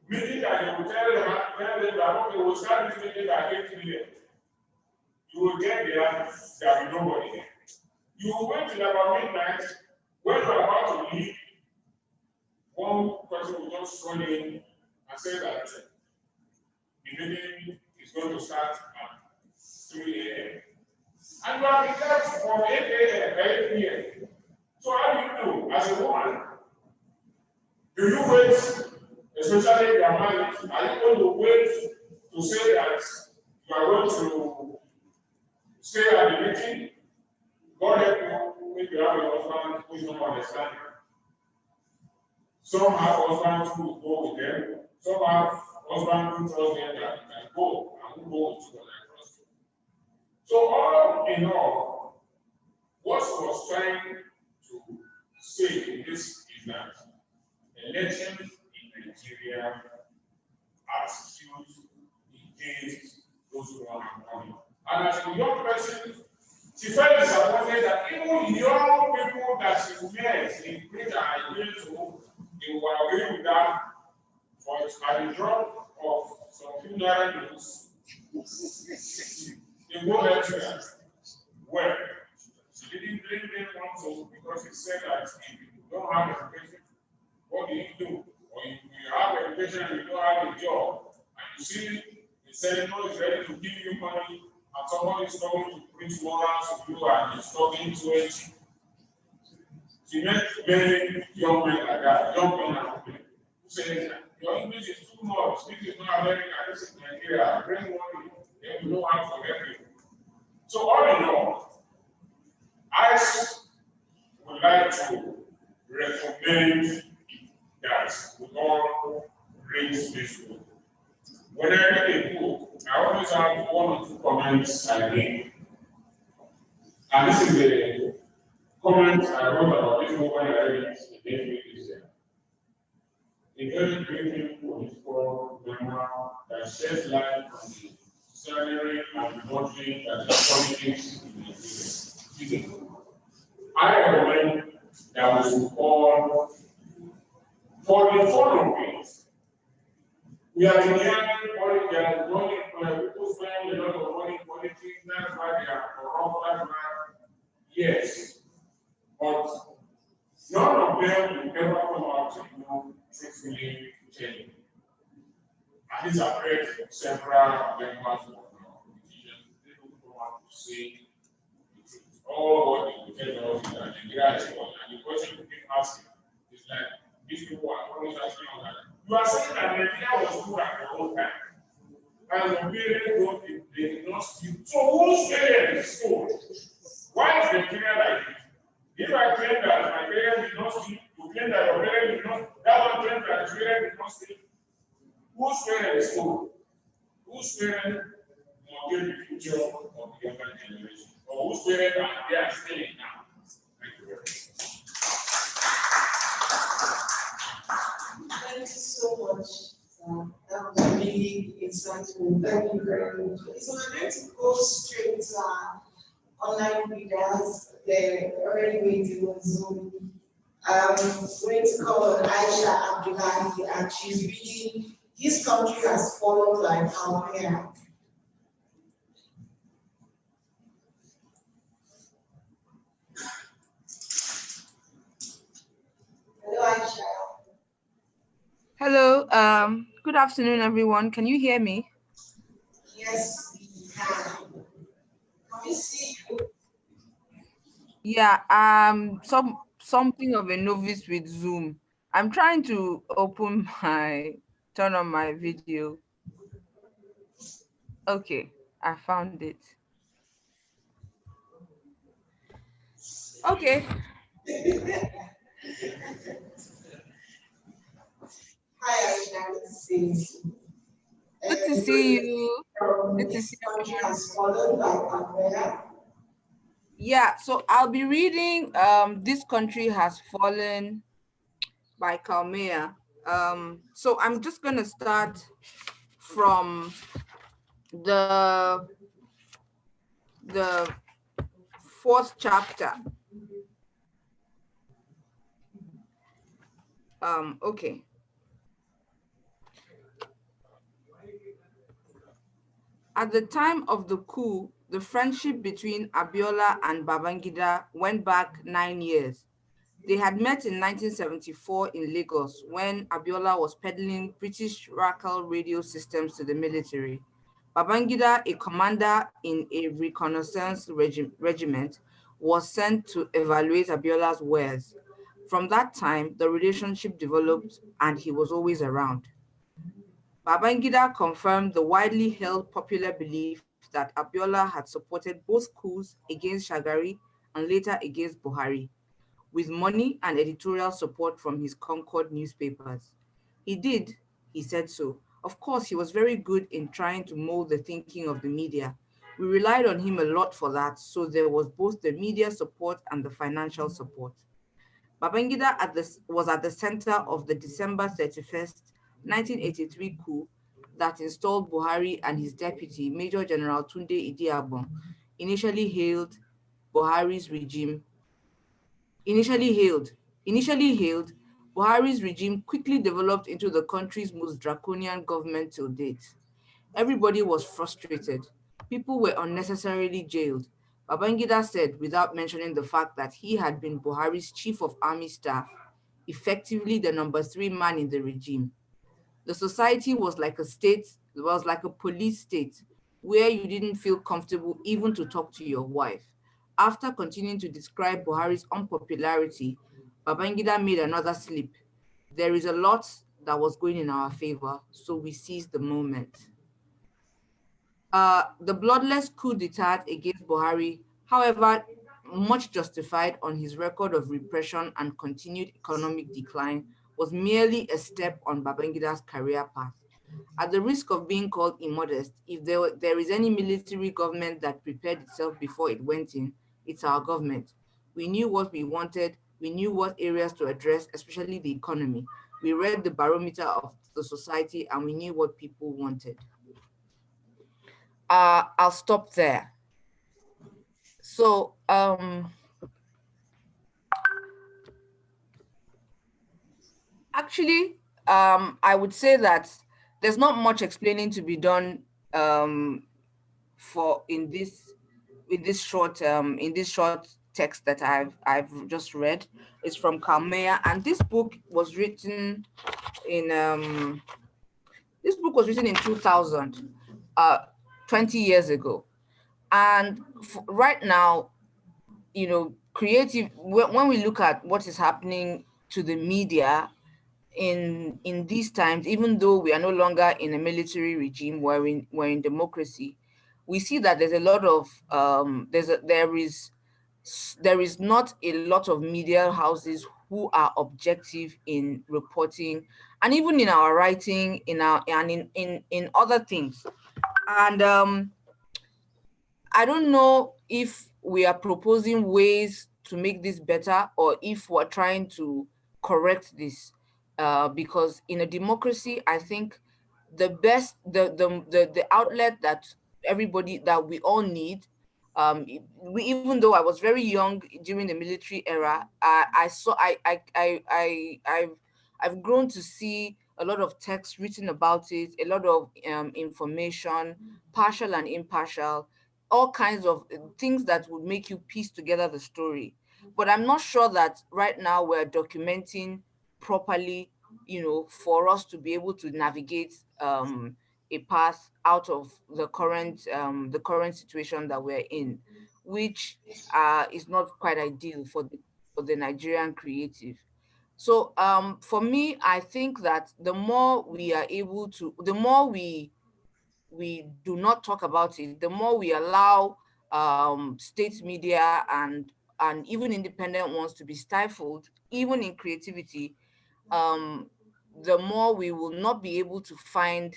Meeting that they will tell them that okay, we'll start this meeting at 8 million. You will get there, there will be nobody there. You will wait till about midnight. When you are about to leave, one person will just run in and say that the meeting is going to start at 3 a.m. And you have been there from 8 a.m. 8 p.m. So how do you do as a woman? Do you wait, especially if you are married, are you going to wait to say that you are going to stay at the meeting? God help you if you have a husband who is not understanding. Some have husbands who go with them. Some have husbands who trust them that you can go and who go with you and I trust you. So all in all, what was trying to say in this is that elections in Nigeria are skewed against those who are money. And as a young person, she felt disappointed that even young people that she met in greater ideas to, they will agree with that, but at the drop of some few naira notes, they go elsewhere. Well, she didn't blame them also because she said that if you don't have education, what do you do? Or if you have education and you don't have a job, and you see the senator is ready to give you money, and someone is coming to preach morals to you and is talking to it. She met many young men like that, young men and women, who say, your English is too much, this is not America, this is Nigeria, bring money, then you don't have to help you. So all in all, I would like to recommend that we all read this book. When I read a book, I always have one or two comments I make. And this is the comment I wrote about this book when I read it in this year. A very great political memoir that sheds light on the salary and budget that is politics in Nigeria. I recommend that we all, for the following things, we are in money, they are money, people spend a lot of money in politics, that's why they are corrupt, that's why, yes. But none of them will ever come out to truthfully tell you. And these are read several members of the politicians, they don't come out to say the truth. All what they will tell us is that Nigeria is wrong. And the question we keep asking is like, these people are always asking us that. You are saying that Nigeria was good at the whole time. And the parents don't, they did not sleep. So whose parents is school? Why is the children like it? If I claim that my parents did not sleep, you claim that your parents did not, that one claims that the parents did not sleep. Whose parents is school? Whose parents mortgage the future of the younger generation? Or whose parents are they are staying now? Thank you very much. Thank you so much. That was really insightful. Thank you very much. So we're going to go straight to our online readers. They're already waiting on Zoom. We're going to call on Aisha Abdullahi, and she's reading "This Country Has Fallen Like Our." Hello, Aisha. Hello, good afternoon, everyone. Can you hear me? Yes, we can. Can we see you? Yeah, something of a novice with Zoom. I'm trying to turn on my video. Okay, I found it. Okay. Hi, Aisha. Good to see you. Good to see you. Good to see Country everyone. Has Fallen by Amaka. Yeah, so I'll be reading This Country Has Fallen by Kalmea. So I'm just gonna start from the fourth chapter. Okay. At the time of the coup, the friendship between Abiola and Babangida went back 9 years. They had met in 1974 in Lagos when Abiola was peddling British Racal radio systems to the military. Babangida, a commander in a reconnaissance regiment, was sent to evaluate Abiola's wares. From that time, the relationship developed and he was always around. Babangida confirmed the widely held popular belief that Abiola had supported both coups against Shagari and later against Buhari, with money and editorial support from his Concord newspapers. He did, he said so. Of course, he was very good in trying to mold the thinking of the media. We relied on him a lot for that, so there was both the media support and the financial support. Babangida was at the center of the December 31st, 1983 coup that installed Buhari and his deputy, Major General Tunde Idiagbon, initially hailed Buhari's regime. Initially hailed, Buhari's regime quickly developed into the country's most draconian government till date. Everybody was frustrated. People were unnecessarily jailed. Babangida said, without mentioning the fact that he had been Buhari's chief of army staff, effectively the number 3 man in the regime. The society was like a police state, where you didn't feel comfortable even to talk to your wife. After continuing to describe Buhari's unpopularity, Babangida made another slip. There is a lot that was going in our favor, so we seized the moment. The bloodless coup d'etat against Buhari, however, much justified on his record of repression and continued economic decline, was merely a step on Babangida's career path. At the risk of being called immodest, if there is any military government that prepared itself before it went in, it's our government. We knew what we wanted, we knew what areas to address, especially the economy. We read the barometer of the society and we knew what people wanted. I'll stop there. So, actually, I would say that there's not much explaining to be done for in this short text that I've just read. It's from Kalmea, and this book was written in 2000, 20 years ago. And right now, creative, when we look at what is happening to the media, in these times, even though we are no longer in a military regime, we're in democracy, we see that there's a lot of there is not a lot of media houses who are objective in reporting, and even in our writing, in other things. And I don't know if we are proposing ways to make this better or if we're trying to correct this. Because in a democracy, I think the best, the outlet that we all need, even though I was very young during the military era, I've grown to see a lot of text written about it, a lot of information, partial and impartial, all kinds of things that would make you piece together the story. But I'm not sure that right now we're documenting properly, for us to be able to navigate a path out of the current situation that we're in, which is not quite ideal for the Nigerian creative. So for me, I think that the more we are able to, the more we do not talk about it, the more we allow state media and even independent ones to be stifled, even in creativity, um, the more we will not be able to find,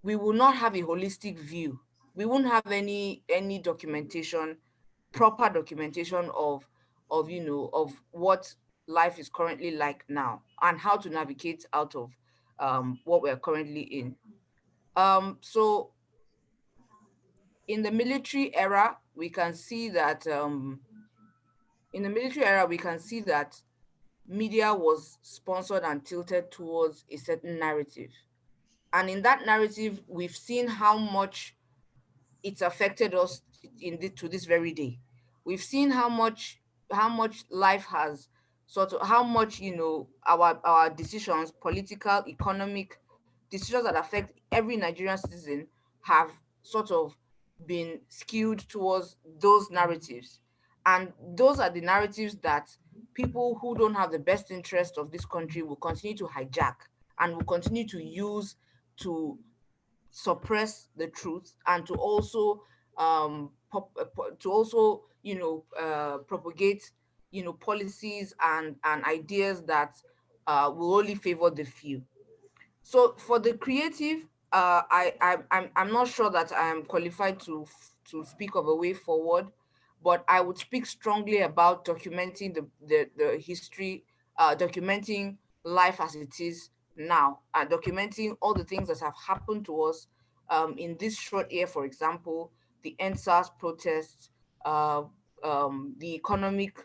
we will not have a holistic view. We won't have any documentation, proper documentation of what life is currently like now and how to navigate out of what we're currently in. So in the military era, we can see that media was sponsored and tilted towards a certain narrative. And in that narrative, we've seen how much it's affected us to this very day. We've seen how much life has sort of, how much, our decisions, political, economic decisions that affect every Nigerian citizen have sort of been skewed towards those narratives. And those are the narratives that people who don't have the best interest of this country will continue to hijack and will continue to use to suppress the truth, and to also propagate policies and ideas that will only favor the few. So for the creative, I'm not sure that I am qualified to speak of a way forward, but I would speak strongly about documenting the history, documenting life as it is now, documenting all the things that have happened to us in this short year. For example, the NSAS protests, uh, the economic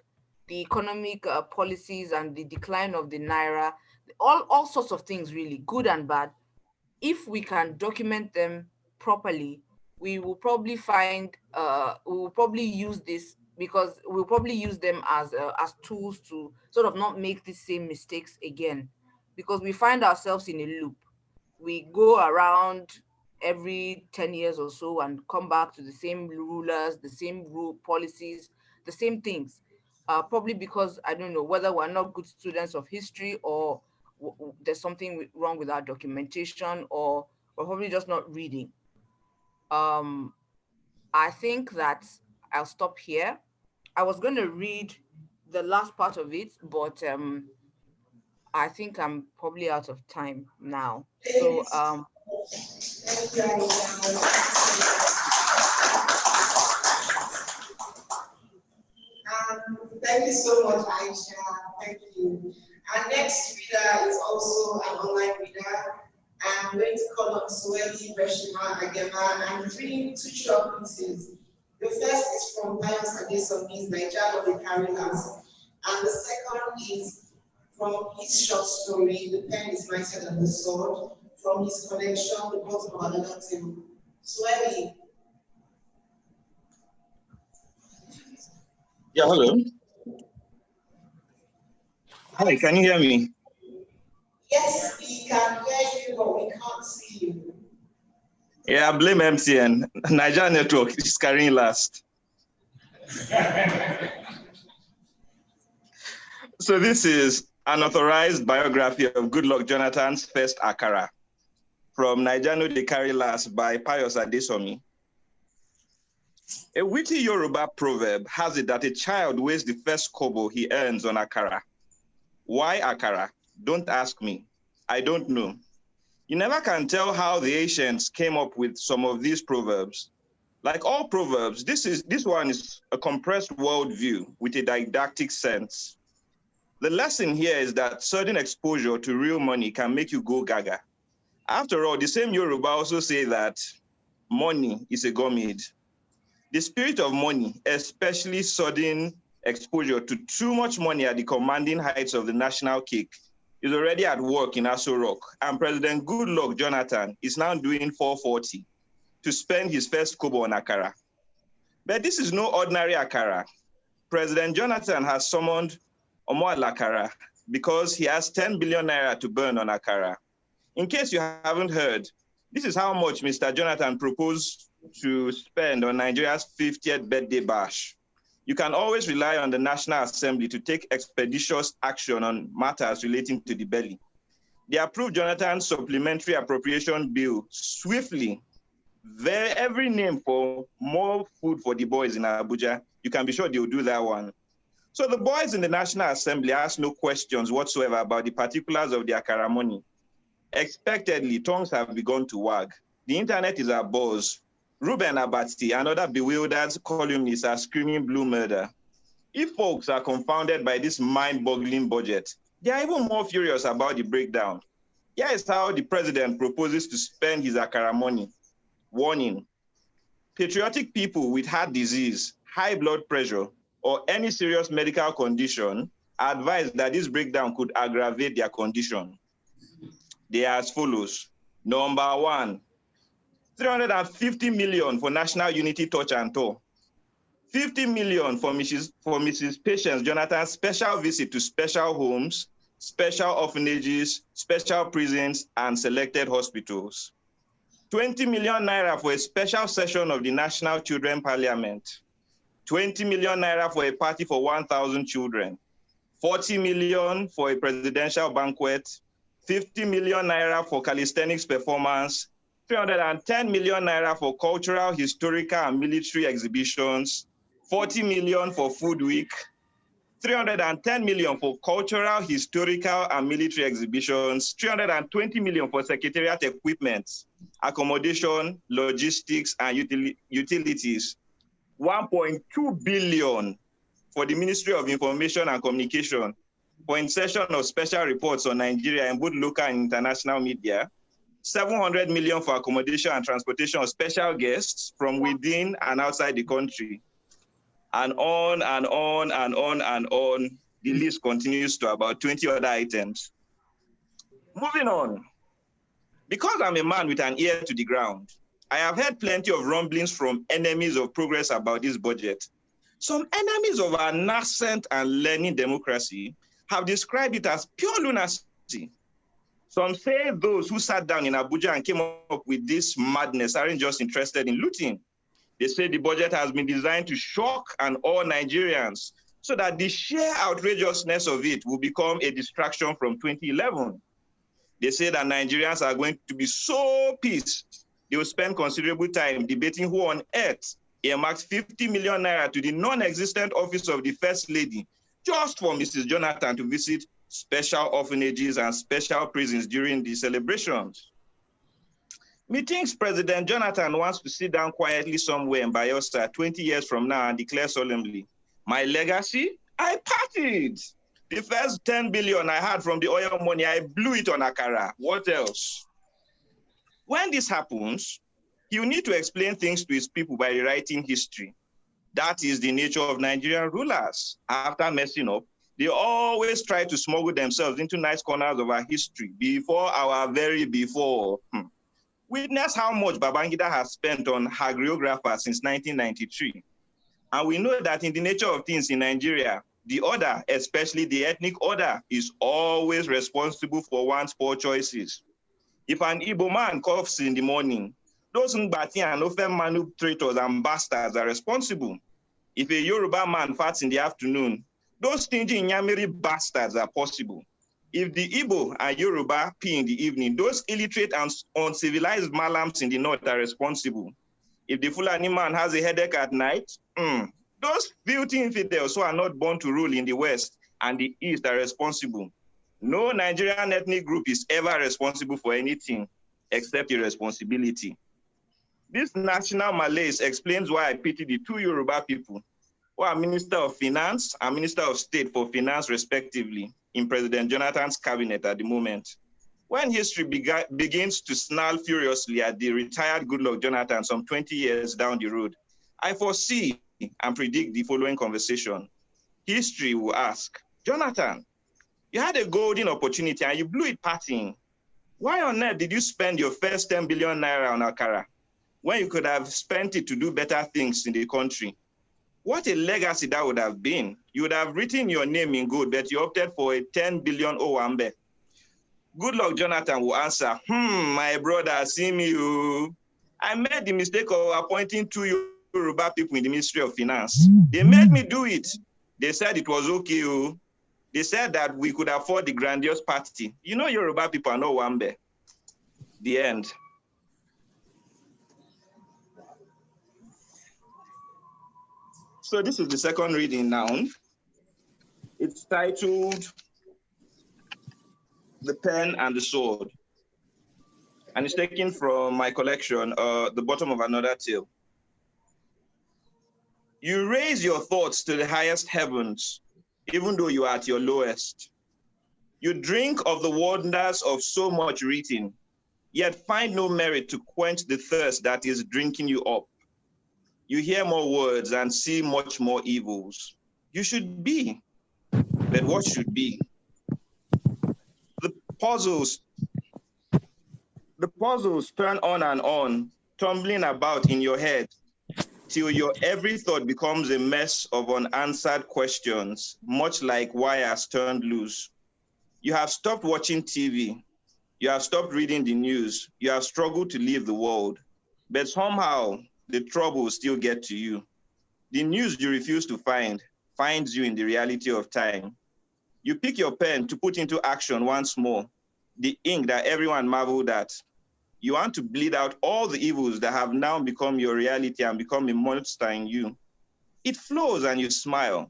policies and the decline of the naira, all sorts of things, really good and bad. If we can document them properly, we will probably use this, because we'll probably use them as tools to sort of not make the same mistakes again, because we find ourselves in a loop. We go around every 10 years or so and come back to the same rulers, the same rule policies, the same things. Probably because, I don't know, whether we're not good students of history, or there's something wrong with our documentation, or we're probably just not reading. Um, I think that I'll stop here. I was going to read the last part of it, but I think I'm probably out of time now. So thank you so much, Aisha. Thank you. Our next reader is also an online reader. I'm going to call on Sweli Reshima Agema, and he's reading two short pieces. The first is from Pius Adesomi's Nigeria of the Carolas, and the second is from his short story, The Pen is Mightier Than the Sword, from his collection, The Bottom of Another Table. Sweli. Yeah, hello. Hi, can you hear me? Yes, we can hear you, but we can't see you. Yeah, I blame MTN. Nigeria network is carrying last. So this is Unauthorized biography of Goodluck Jonathan's first Akara from Naijano de Carry Last by Pius Adesomi. A witty Yoruba proverb has it that a child weighs the first kobo he earns on Akara. Why Akara? Don't ask me. I don't know. You never can tell how the ancients came up with some of these proverbs. Like all proverbs, this one is a compressed worldview with a didactic sense. The lesson here is that sudden exposure to real money can make you go gaga. After all, the same Yoruba also say that money is a gomid. The spirit of money, especially sudden exposure to too much money at the commanding heights of the national cake, is already at work in Aso Rock, and President Goodluck Jonathan is now doing 440 to spend his first kobo on Akara. But this is no ordinary Akara. President Jonathan has summoned Omo Akara because he has 10 billion naira to burn on Akara. In case you haven't heard, this is how much Mr. Jonathan proposed to spend on Nigeria's 50th birthday bash. You can always rely on the National Assembly to take expeditious action on matters relating to the belly. They approved Jonathan's supplementary appropriation bill swiftly. Every name for more food for the boys in Abuja, you can be sure they'll do that one. So the boys in the National Assembly asked no questions whatsoever about the particulars of the Akara money. Expectedly, tongues have begun to wag. The internet is abuzz. Ruben Abati and other bewildered columnists are screaming blue murder. If folks are confounded by this mind-boggling budget, they are even more furious about the breakdown. Here is how the president proposes to spend his Akara money. Warning: patriotic people with heart disease, high blood pressure, or any serious medical condition are advised that this breakdown could aggravate their condition. They are as follows. Number one, 350 million for National Unity Touch and Tour. 50 million for Mrs. Patience Jonathan's special visit to special homes, special orphanages, special prisons, and selected hospitals. 20 million naira for a special session of the National Children Parliament. 20 million naira for a party for 1,000 children. 40 million for a presidential banquet. 50 million naira for calisthenics performance. 310 million naira for cultural, historical, and military exhibitions. 40 million for Food Week. 310 million for cultural, historical, and military exhibitions. 320 million for secretariat equipment, accommodation, logistics, and utilities. 1.2 billion for the Ministry of Information and Communication for insertion of special reports on Nigeria in both local and international media. 700 million for accommodation and transportation of special guests from within and outside the country. And on and on and on and on, the list continues to about 20 other items. Moving on. Because I'm a man with an ear to the ground, I have heard plenty of rumblings from enemies of progress about this budget. Some enemies of our nascent and learning democracy have described it as pure lunacy. Some say those who sat down in Abuja and came up with this madness aren't just interested in looting. They say the budget has been designed to shock and awe Nigerians so that the sheer outrageousness of it will become a distraction from 2011. They say that Nigerians are going to be so pissed, they will spend considerable time debating who on earth earmarked 50 million naira to the non-existent office of the First Lady just for Mrs. Jonathan to visit special orphanages and special prisons during the celebrations. Methinks President Jonathan wants to sit down quietly somewhere in Bayelsa 20 years from now and declare solemnly, my legacy, I partied. The first 10 billion I had from the oil money, I blew it on Akara. What else? When this happens, he will need to explain things to his people by rewriting history. That is the nature of Nigerian rulers. After messing up, they always try to smuggle themselves into nice corners of our history before our very before. Witness how much Babangida has spent on hagiographer since 1993. And we know that in the nature of things in Nigeria, the order, especially the ethnic order, is always responsible for one's poor choices. If an Igbo man coughs in the morning, those Ngbati and Ofe Manu traitors and bastards are responsible. If a Yoruba man farts in the afternoon, those stingy Nyamiri bastards are possible. If the Igbo and Yoruba pee in the evening, those illiterate and uncivilized malams in the north are responsible. If the Fulani man has a headache at night, those filthy infidels who are not born to rule in the west and the east are responsible. No Nigerian ethnic group is ever responsible for anything except irresponsibility. This national malaise explains why I pity the two Yoruba people who are Minister of Finance and Minister of State for Finance respectively in President Jonathan's cabinet at the moment. When history begins to snarl furiously at the retired Goodluck Jonathan some 20 years down the road, I foresee and predict the following conversation. History will ask, Jonathan, you had a golden opportunity and you blew it partying. Why on earth did you spend your first 10 billion naira on Akara when you could have spent it to do better things in the country? What a legacy that would have been. You would have written your name in gold, but you opted for a 10 billion Owambe. Goodluck Jonathan will answer, my brother, see me. I made the mistake of appointing two Yoruba people in the Ministry of Finance. They made me do it. They said it was okay. They said that we could afford the grandiose party. You know Yoruba people are not Wambe. The end. So this is the second reading now. It's titled The Pen and the Sword. And it's taken from my collection, The Bottom of Another Tale. You raise your thoughts to the highest heavens, even though you are at your lowest. You drink of the wonders of so much reading, yet find no merit to quench the thirst that is drinking you up. You hear more words and see much more evils. You should be, but what should be? The puzzles turn on and on, tumbling about in your head, till your every thought becomes a mess of unanswered questions, much like wires turned loose. You have stopped watching TV. You have stopped reading the news. You have struggled to leave the world, but somehow the troubles still get to you. The news you refuse to find finds you in the reality of time. You pick your pen to put into action once more the ink that everyone marveled at. You want to bleed out all the evils that have now become your reality and become a monster in you. It flows and you smile,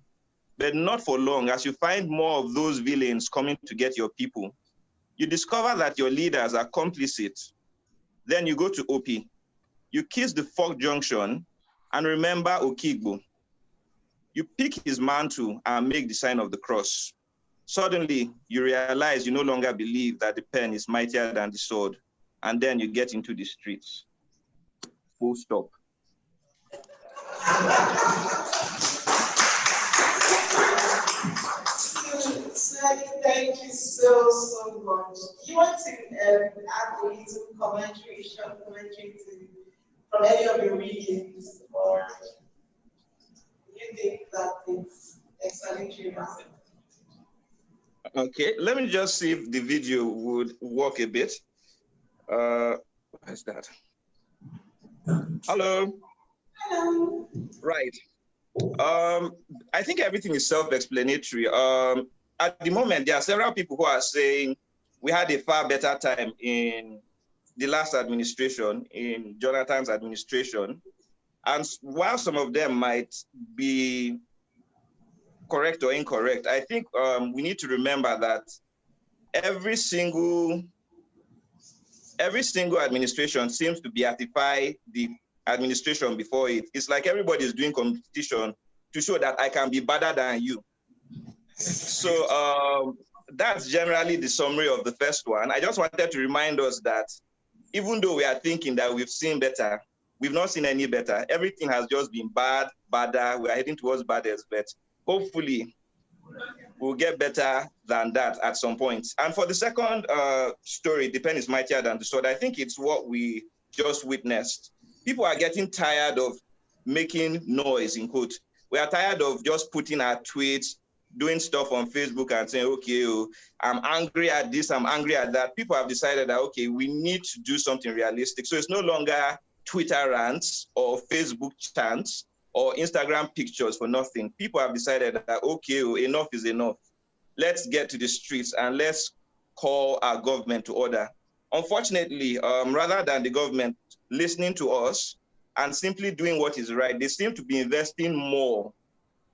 but not for long as you find more of those villains coming to get your people. You discover that your leaders are complicit. Then you go to OP. You kiss the fork junction and remember Okigbo. You pick his mantle and make the sign of the cross. Suddenly, you realize you no longer believe that the pen is mightier than the sword. And then you get into the streets. Full stop. Thank you so much. You want to add a little commentary, short commentary from any of your readings, or you think that it's excellently massive? Okay, let me just see if the video would work a bit. Where's that? Hello. Hello. Right. I think everything is self-explanatory. At the moment, there are several people who are saying we had a far better time in the last administration, in Jonathan's administration. And while some of them might be correct or incorrect, I think we need to remember that every single administration seems to beatify the administration before it. It's like everybody is doing competition to show that I can be better than you. So that's generally the summary of the first one. I just wanted to remind us that even though we are thinking that we've seen better, we've not seen any better. Everything has just been bad, badder. We are heading towards baddest, but hopefully we'll get better than that at some point. And for the second story, the pen is mightier than the sword, I think it's what we just witnessed. People are getting tired of making noise, in quote. We are tired of just putting our tweets, doing stuff on Facebook and saying, okay, I'm angry at this, I'm angry at that. People have decided that, okay, we need to do something realistic. So it's no longer Twitter rants or Facebook chants or Instagram pictures for nothing. People have decided that, okay, enough is enough. let's get to the streets and let's call our government to order. Unfortunately, rather than the government listening to us and simply doing what is right, they seem to be investing more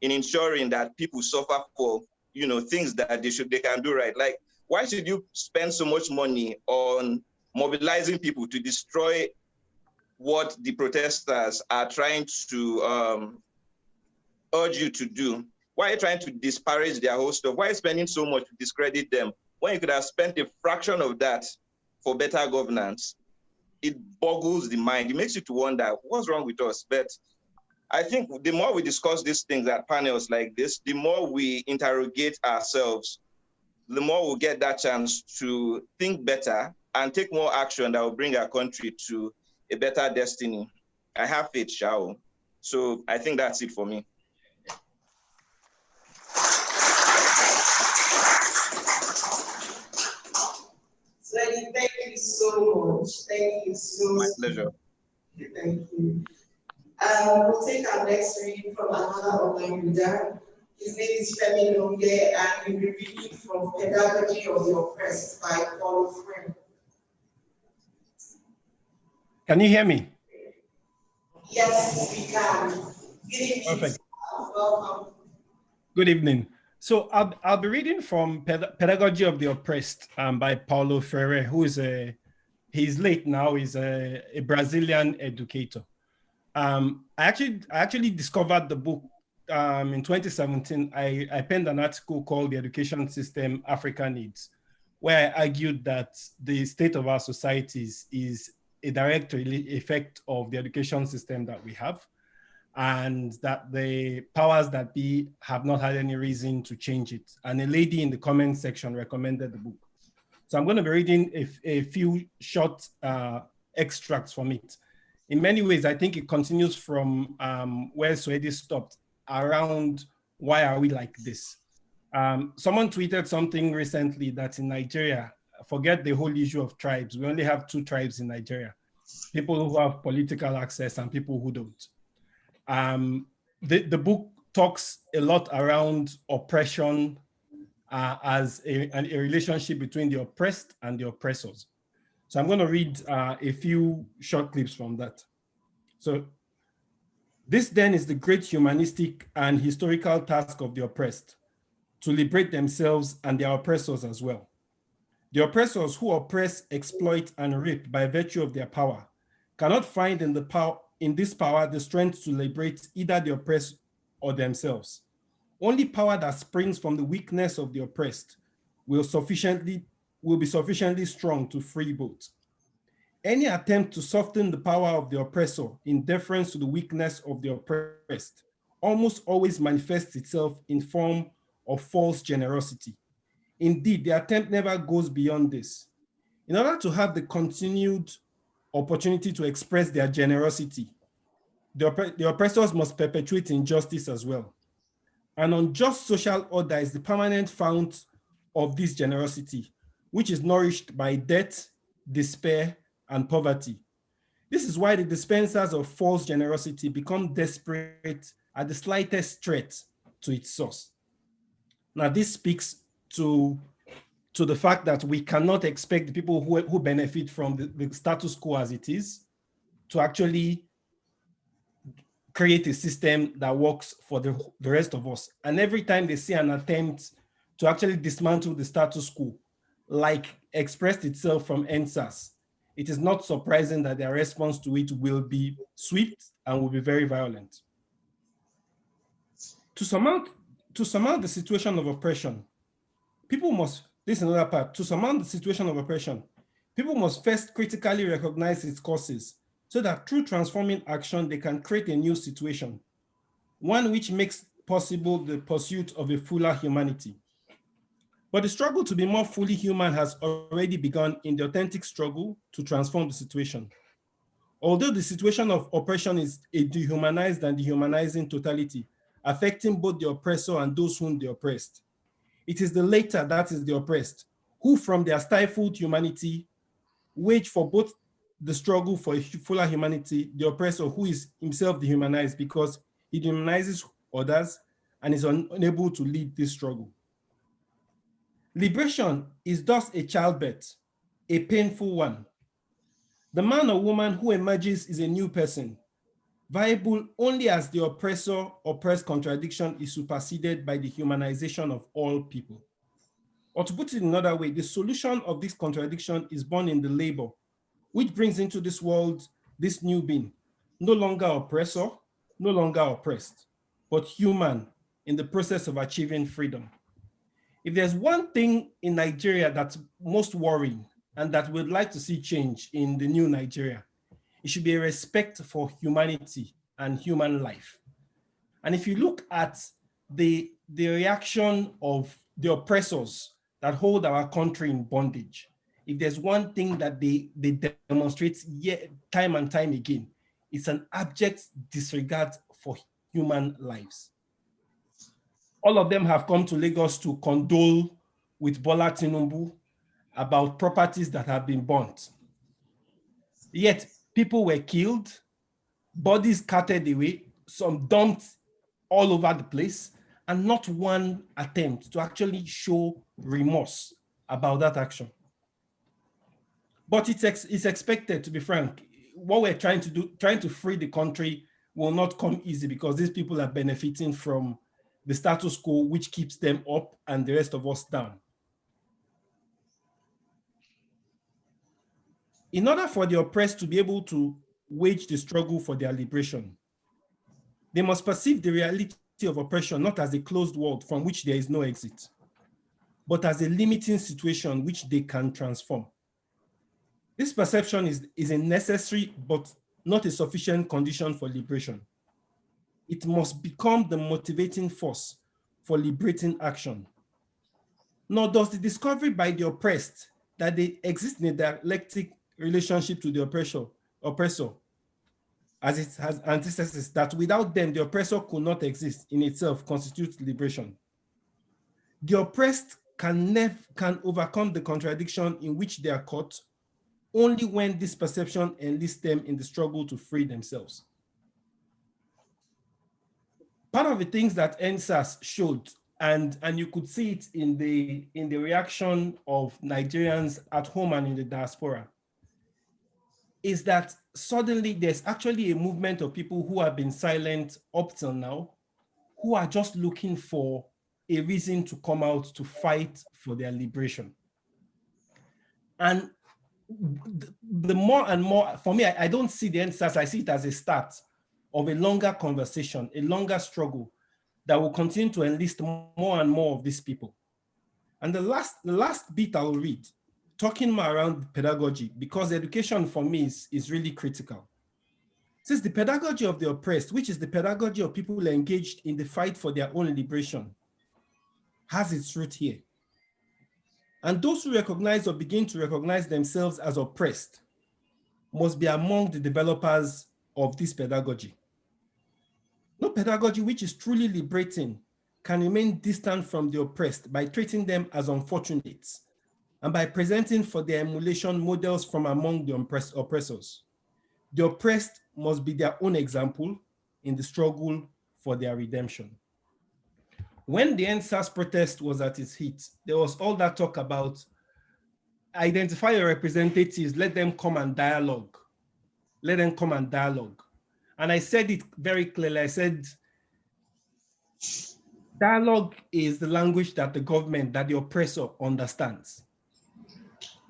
in ensuring that people suffer for, things that they can do right. Like, why should you spend so much money on mobilizing people to destroy what the protesters are trying to urge you to do? Why are you trying to disparage their whole stuff? Why are you spending so much to discredit them when you could have spent a fraction of that for better governance? It boggles the mind. It makes you to wonder what's wrong with us. But I think the more we discuss these things at panels like this, the more we interrogate ourselves, the more we'll get that chance to think better and take more action that will bring our country to a better destiny. I have faith, Shao. So I think that's it for me. Thank you so much. Thank you so much. My pleasure. Thank you. We'll take our next reading from another online reader. His name is Femi Longe, and he'll be reading from Pedagogy of the Oppressed by Pelu. Can you hear me? Yes, we can. Good evening. Perfect. Welcome. Good evening. So I'll be reading from Pedagogy of the Oppressed by Paulo Freire, who is he's late now. He's a Brazilian educator. I actually discovered the book in 2017. I penned an article called "The Education System Africa Needs," where I argued that the state of our societies is a direct effect of the education system that we have, and that the powers that be have not had any reason to change it. And a lady in the comment section recommended the book. So I'm going to be reading a few short extracts from it. In many ways, I think it continues from where Swedi stopped around why are we like this. Someone tweeted something recently that in Nigeria, forget the whole issue of tribes. We only have 2 tribes in Nigeria: people who have political access and people who don't. The book talks a lot around oppression as a relationship between the oppressed and the oppressors. So I'm going to read a few short clips from that. So, this then is the great humanistic and historical task of the oppressed, to liberate themselves and their oppressors as well. The oppressors who oppress, exploit, and rape by virtue of their power cannot find in this power the strength to liberate either the oppressed or themselves. Only power that springs from the weakness of the oppressed will be sufficiently strong to free both. Any attempt to soften the power of the oppressor in deference to the weakness of the oppressed almost always manifests itself in form of false generosity. Indeed, the attempt never goes beyond this. In order to have the continued opportunity to express their generosity, the oppressors must perpetuate injustice as well. An unjust social order is the permanent fount of this generosity, which is nourished by debt, despair, and poverty. This is why the dispensers of false generosity become desperate at the slightest threat to its source. Now, this speaks to the fact that we cannot expect the people who benefit from the status quo as it is to actually create a system that works for the rest of us. And every time they see an attempt to actually dismantle the status quo, like expressed itself from NSAS, it is not surprising that their response to it will be swift and will be very violent. To surmount the situation of oppression, this is another part, to surmount the situation of oppression, people must first critically recognize its causes so that through transforming action, they can create a new situation, one which makes possible the pursuit of a fuller humanity. But the struggle to be more fully human has already begun in the authentic struggle to transform the situation. Although the situation of oppression is a dehumanized and dehumanizing totality, affecting both the oppressor and those whom they oppressed, it is the latter, that is the oppressed, who from their stifled humanity wage for both the struggle for a fuller humanity, the oppressor who is himself dehumanized because he dehumanizes others and is unable to lead this struggle. Liberation is thus a childbirth, a painful one. The man or woman who emerges is a new person, viable only as the oppressor-oppressed contradiction is superseded by the humanization of all people. Or to put it another way, the solution of this contradiction is born in the labor, which brings into this world this new being, no longer oppressor, no longer oppressed, but human in the process of achieving freedom. If there's one thing in Nigeria that's most worrying and that we'd like to see change in the new Nigeria, it should be a respect for humanity and human life. And if you look at the reaction of the oppressors that hold our country in bondage, if there's one thing that they demonstrate time and time again, it's an abject disregard for human lives. All of them have come to Lagos to condole with Bola Tinubu about properties that have been burnt. Yet people were killed, bodies carted away, some dumped all over the place, and not one attempt to actually show remorse about that action. But it's expected, to be frank. What we're trying to do, trying to free the country, will not come easy because these people are benefiting from the status quo, which keeps them up and the rest of us down. In order for the oppressed to be able to wage the struggle for their liberation, they must perceive the reality of oppression not as a closed world from which there is no exit, but as a limiting situation which they can transform. This perception is a necessary but not a sufficient condition for liberation. It must become the motivating force for liberating action. Nor does the discovery by the oppressed that they exist in a dialectic relationship to the oppressor, as it has antithesis, that without them, the oppressor could not exist in itself, constitutes liberation. The oppressed can overcome the contradiction in which they are caught only when this perception enlists them in the struggle to free themselves. Part of the things that NSAS showed, and you could see it in the reaction of Nigerians at home and in the diaspora, is that suddenly there's actually a movement of people who have been silent up till now, who are just looking for a reason to come out to fight for their liberation. And the more and more, for me, I don't see the NSAS, I see it as a start of a longer conversation, a longer struggle that will continue to enlist more and more of these people. And the last bit I'll read, talking more around pedagogy, because education for me is really critical. Since the pedagogy of the oppressed, which is the pedagogy of people engaged in the fight for their own liberation, has its root here. And those who recognize or begin to recognize themselves as oppressed must be among the developers of this pedagogy. No pedagogy which is truly liberating can remain distant from the oppressed by treating them as unfortunates and by presenting for their emulation models from among the oppressors. The oppressed must be their own example in the struggle for their redemption. When the NSAS protest was at its heat, there was all that talk about identify your representatives, let them come and dialogue. Let them come and dialogue. And I said it very clearly. I said, dialogue is the language that the government, that the oppressor understands.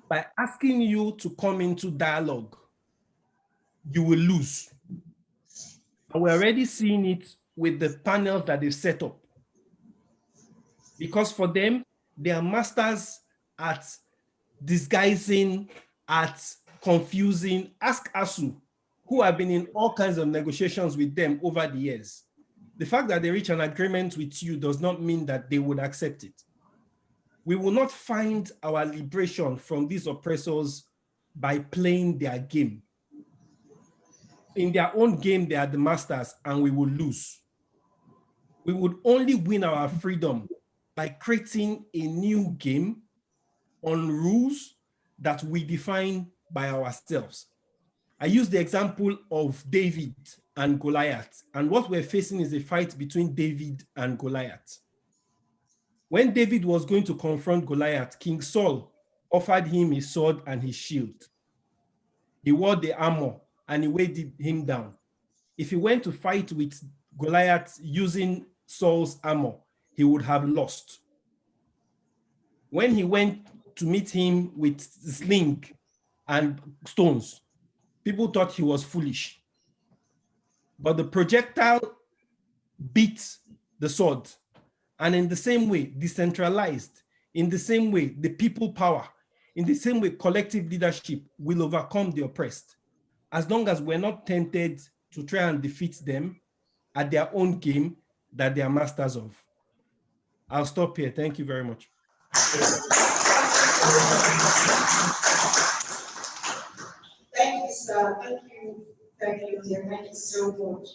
By asking you to come into dialogue, you will lose. And we're already seeing it with the panels that they've set up. Because for them, they are masters at disguising, at confusing. Ask ASU, who have been in all kinds of negotiations with them over the years. The fact that they reach an agreement with you does not mean that they would accept it. We will not find our liberation from these oppressors by playing their game. In their own game, they are the masters and we will lose. We would only win our freedom by creating a new game on rules that we define by ourselves. I use the example of David and Goliath, and what we're facing is a fight between David and Goliath. When David was going to confront Goliath, King Saul offered him his sword and his shield. He wore the armor and he weighed him down. If he went to fight with Goliath using Saul's armor, he would have lost. When he went to meet him with sling and stones, people thought he was foolish. But the projectile beat the sword. And in the same way, decentralized, in the same way, the people power, in the same way, collective leadership will overcome the oppressed. As long as we're not tempted to try and defeat them at their own game that they are masters of. I'll stop here. Thank you very much. Thank you, sir. Thank you. Thank you, dear. Thank you so much.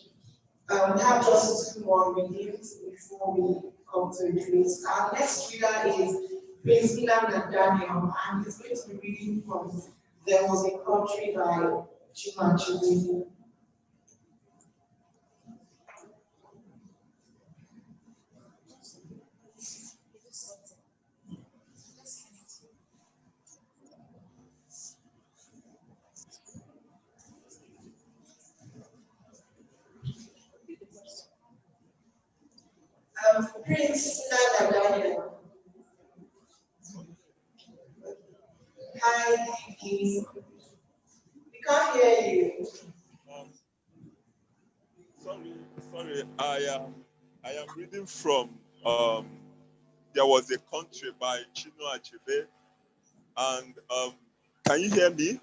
We have just 2 more readings before we come to release. Our next reader is Prince Milan Daniel, and he's going to be reading from There Was a Country by Chimeka. Prince Daniel. Hi, Vicky. We can't hear you. Sorry, I am reading from There Was a Country by Chinua Achebe, and can you hear me?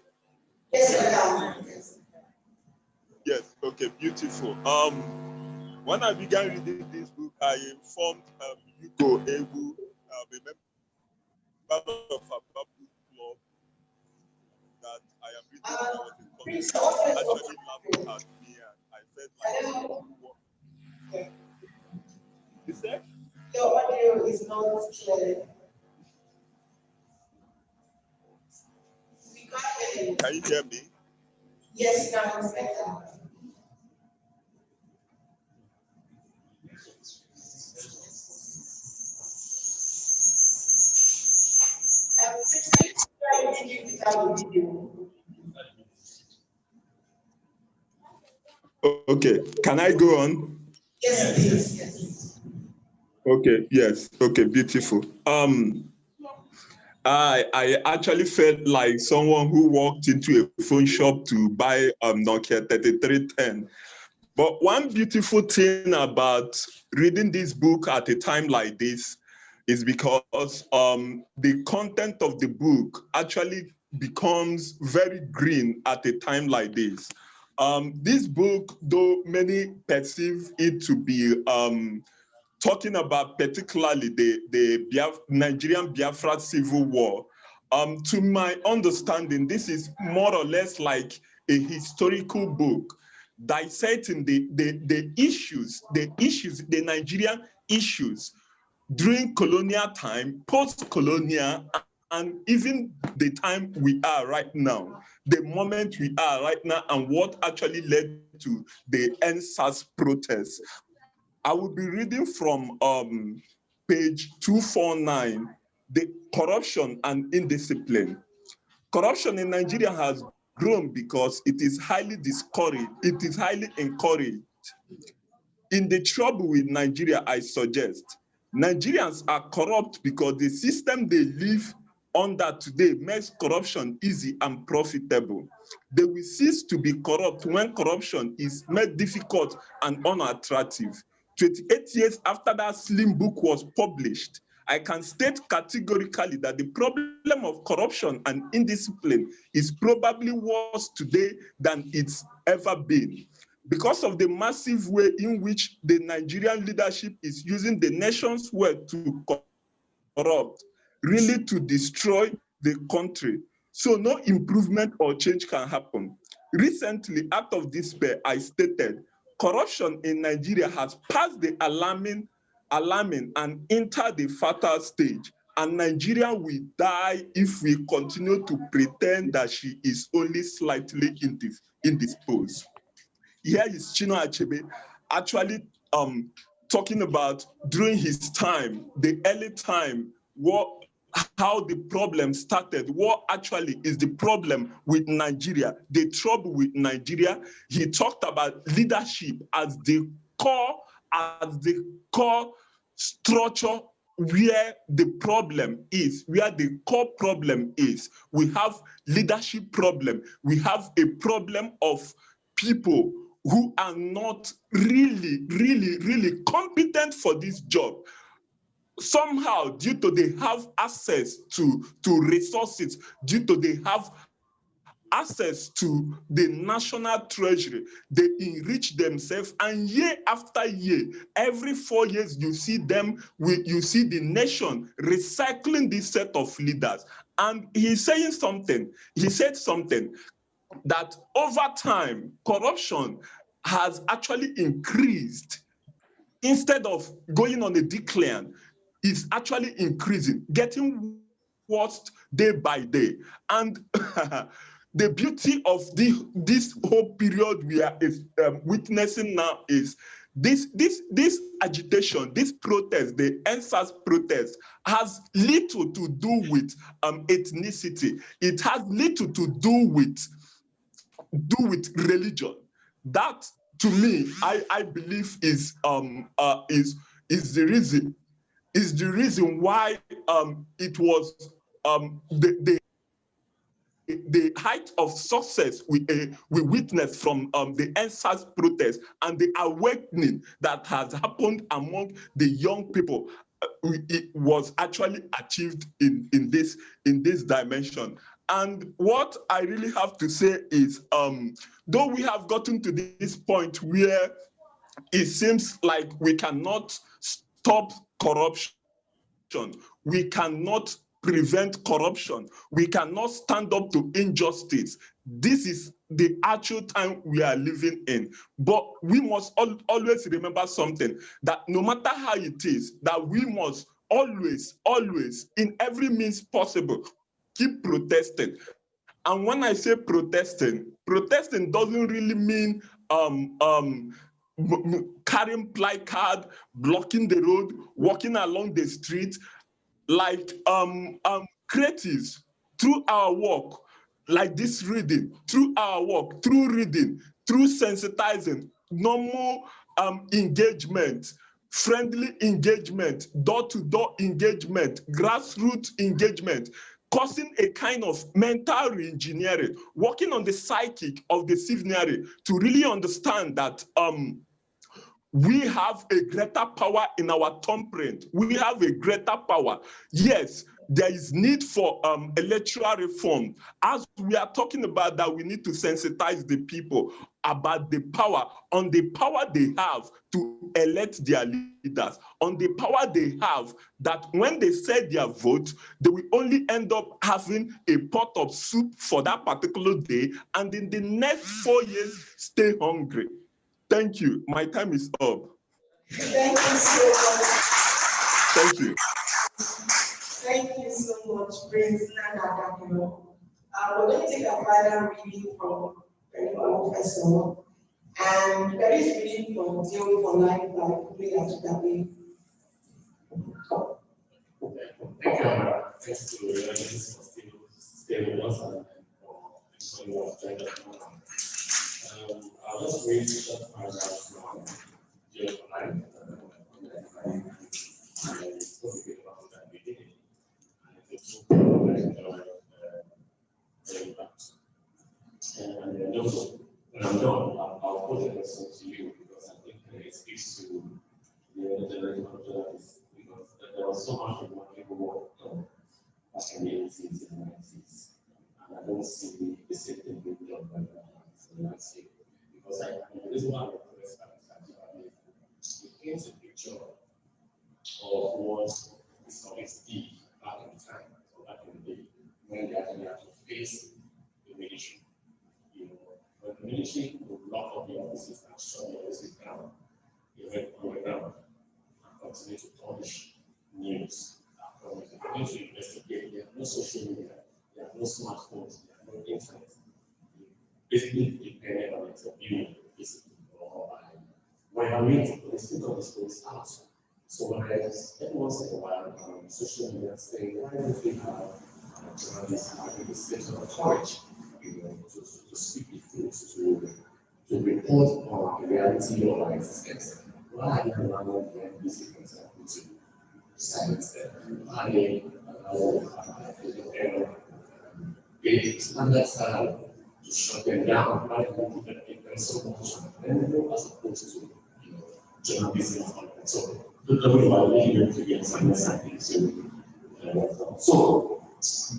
Yes. Yes. Okay. Beautiful. When I began reading this book, I informed Hugo Ebu, a member of a book club, that I am reading There Was a Country. He actually laughed at me, and I felt like, you said? Your audio is not clear. We can't hear you. Can you hear me? Yes, now it's better. Okay, can I go on? Yes, please. Yes. Okay, yes, okay, beautiful. I actually felt like someone who walked into a phone shop to buy Nokia 3310. But one beautiful thing about reading this book at a time like this is because the content of the book actually becomes very green at a time like this. This book, though many perceive it to be talking about particularly the Nigerian Biafra Civil War, to my understanding, this is more or less like a historical book dissecting the issues, the Nigerian issues during colonial time, post-colonial, and even the time we are right now, the moment we are right now, and what actually led to the NSAS protests. I will be reading from page 249, the corruption and indiscipline. Corruption in Nigeria has grown because it is highly discouraged, it is highly encouraged. In the trouble with Nigeria, I suggest, Nigerians are corrupt because the system they live under today makes corruption easy and profitable. They will cease to be corrupt when corruption is made difficult and unattractive. 28 years after that slim book was published, I can state categorically that the problem of corruption and indiscipline is probably worse today than it's ever been, because of the massive way in which the Nigerian leadership is using the nation's wealth to corrupt, really to destroy the country. So no improvement or change can happen. Recently, out of despair, I stated, corruption in Nigeria has passed the alarming and entered the fatal stage. And Nigeria will die if we continue to pretend that she is only slightly indisposed. Here is Chinua Achebe actually talking about during his time, the early time, how the problem started, what actually is the problem with Nigeria, the trouble with Nigeria. He talked about leadership as the core structure where the problem is, where the core problem is. We have leadership problem. We have a problem of people who are not really competent for this job. Somehow, due to they have access to resources, due to they have access to the national treasury, they enrich themselves, and year after year, every 4 years, you see them, you see the nation recycling this set of leaders. And he's saying something, he said something, that over time, corruption has actually increased. Instead of going on a decline, it's actually increasing, getting worse day by day. And the beauty of this whole period we are witnessing now is this agitation, this protest, the NSAS protest, has little to do with ethnicity. It has little to do with religion. That, to me, I believe is the reason why it was the height of success we witnessed from the NSAS protest and the awakening that has happened among the young people. It was actually achieved in this dimension. And what I really have to say is, though we have gotten to this point where it seems like we cannot stop corruption, we cannot prevent corruption, we cannot stand up to injustice. This is the actual time we are living in. But we must always remember something, that no matter how it is, that we must always, in every means possible, keep protesting. And when I say protesting doesn't really mean carrying placard, blocking the road, walking along the street. Like creatives, through our work, like this reading, through our work, through reading, through sensitizing, normal engagement, friendly engagement, door-to-door engagement, grassroots engagement, causing a kind of mental re-engineering, working on the psychic of the citizenry to really understand that we have a greater power in our thumbprint. We have a greater power. Yes, there is need for electoral reform. As we are talking about that, we need to sensitize the people about the power, on the power they have to elect their leaders, on the power they have that when they say their vote, they will only end up having a pot of soup for that particular day, and in the next 4 years, stay hungry. Thank you. My time is up. Thank you so much. Thank you. Thank you so much, Prince Nana. We're going to take a final reading from Awofeso, and there is reading from Deal for Life by Pelu. Thank you, Amaka. Thanks to the audience for staying with us and for joining us. I'll just read a short paragraph from Deal for Life. I spoke a bit about that beginning, and it's a book that I enjoy very much. And then also, when I'm done, I'll put a question to you, because I think it speaks to the other generation of journalists, because there was so much remarkable work done back in the 80s and 90s, and I don't see the same thing being done right now. So that's it. Because the reason why I'm impressed by it paints a picture of what historians did back in the time, or back in the day, when they actually had to face the military. You know, when the military would lock up the offices and shut the offices down, they went on the ground and continued to publish news. They continue to investigate. They have no social media, they have no smartphones, they have no internet. Basically depended on interviewing, basically, or by when I mean to still got these things out. So when I every once in a while on social media saying, why don't we have journalists having the sense of courage, to speak the truth, to report on the reality of our existence? Why are they allowing these things to silence them? Why are they allowing the standard style to shut them down? Why do they give them so much? And as opposed to journalism and so so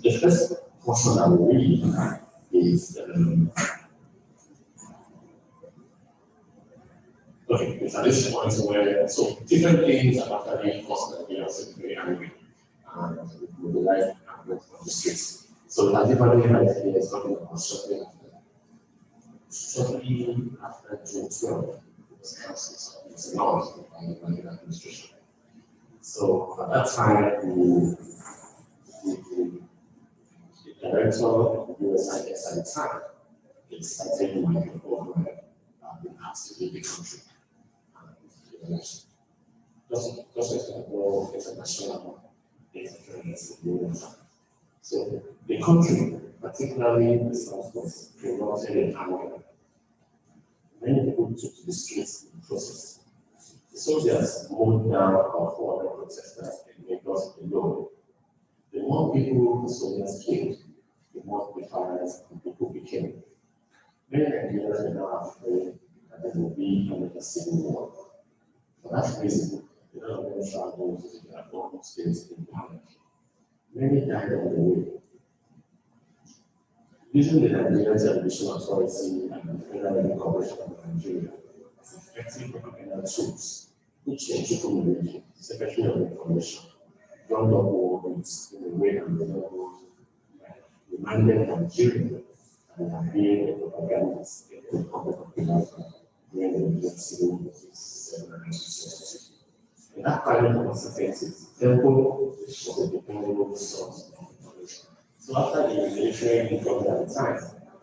the first portion I will read is okay, it's at this point where so different things about having cost that we are very angry and with the life and work on the streets. So particularly right here is talking about shortly after June 12, it's announced by the administration. So at that time, the director of the USIS at the time, they started my government being asked to leave the country. Just as a role international interference in the so the country, particularly the Southwest, revolted in anger. Many people took to the streets in the process. The soldiers mowed down about 400 protesters in Lagos alone. The more people the soldiers killed, the more defiant the people became. Many Nigerians are now afraid that there will be another civil war. For that reason, the lot of them traveled to their home states in panic. Many died on the way. Using the Nigerian Television Authority and the Federal Corporation of Nigeria as effective propaganda tools, which the people in the region, Secretary of Information, round up words in a way and the reminded Nigeria and are being the propagandists in the public opinion during the Nigerian civil war in 1962. In that kind of uncertainty, Temple was a dependable source of information. So after the military government at the time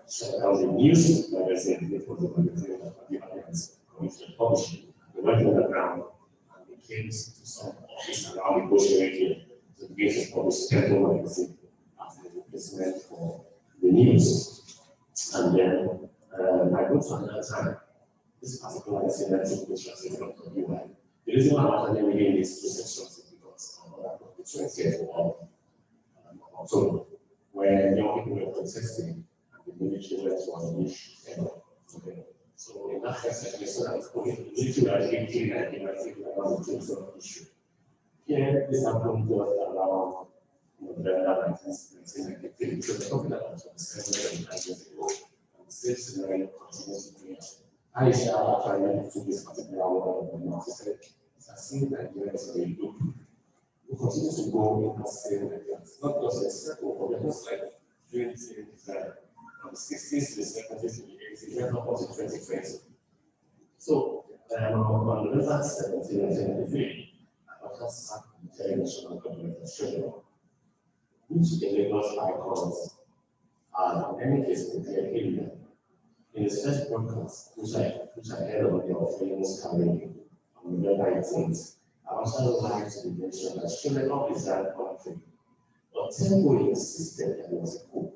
shut down the news magazine, it was a magazine that the Alliance Commission publishing, they went underground and they came to some office around the Bush area to begin to publish Temple magazine as a replacement for the news. And then I wrote to another time, this particular incident took place just in front of you. The reason why I'm actually reading these two sections is because on the 20th of October, when young people were protesting and the military went to unleash terror. So in that first section, so that the military were actually killing Nigeria about the June issue. Here, this happened just around November 1993. So we're talking about 27 years ago, and the same scenario continues to play out. Aisha actually took this particular one of the north. She said, it has seen Nigeria as a loop. We continue to go in the same ideas, not just a circle, but just like doing the same design. From the 60s to the 70s to the 80s, went up to 2020. So, on November 17, 1993, I just sat in the international government of Australia, which the Lagos High Court, and in any case, the area. In the first broadcast, which I heard on your famous carrying on November 18th, I also like to mention that Chimeka is that country. But Temple insisted that it was a coup.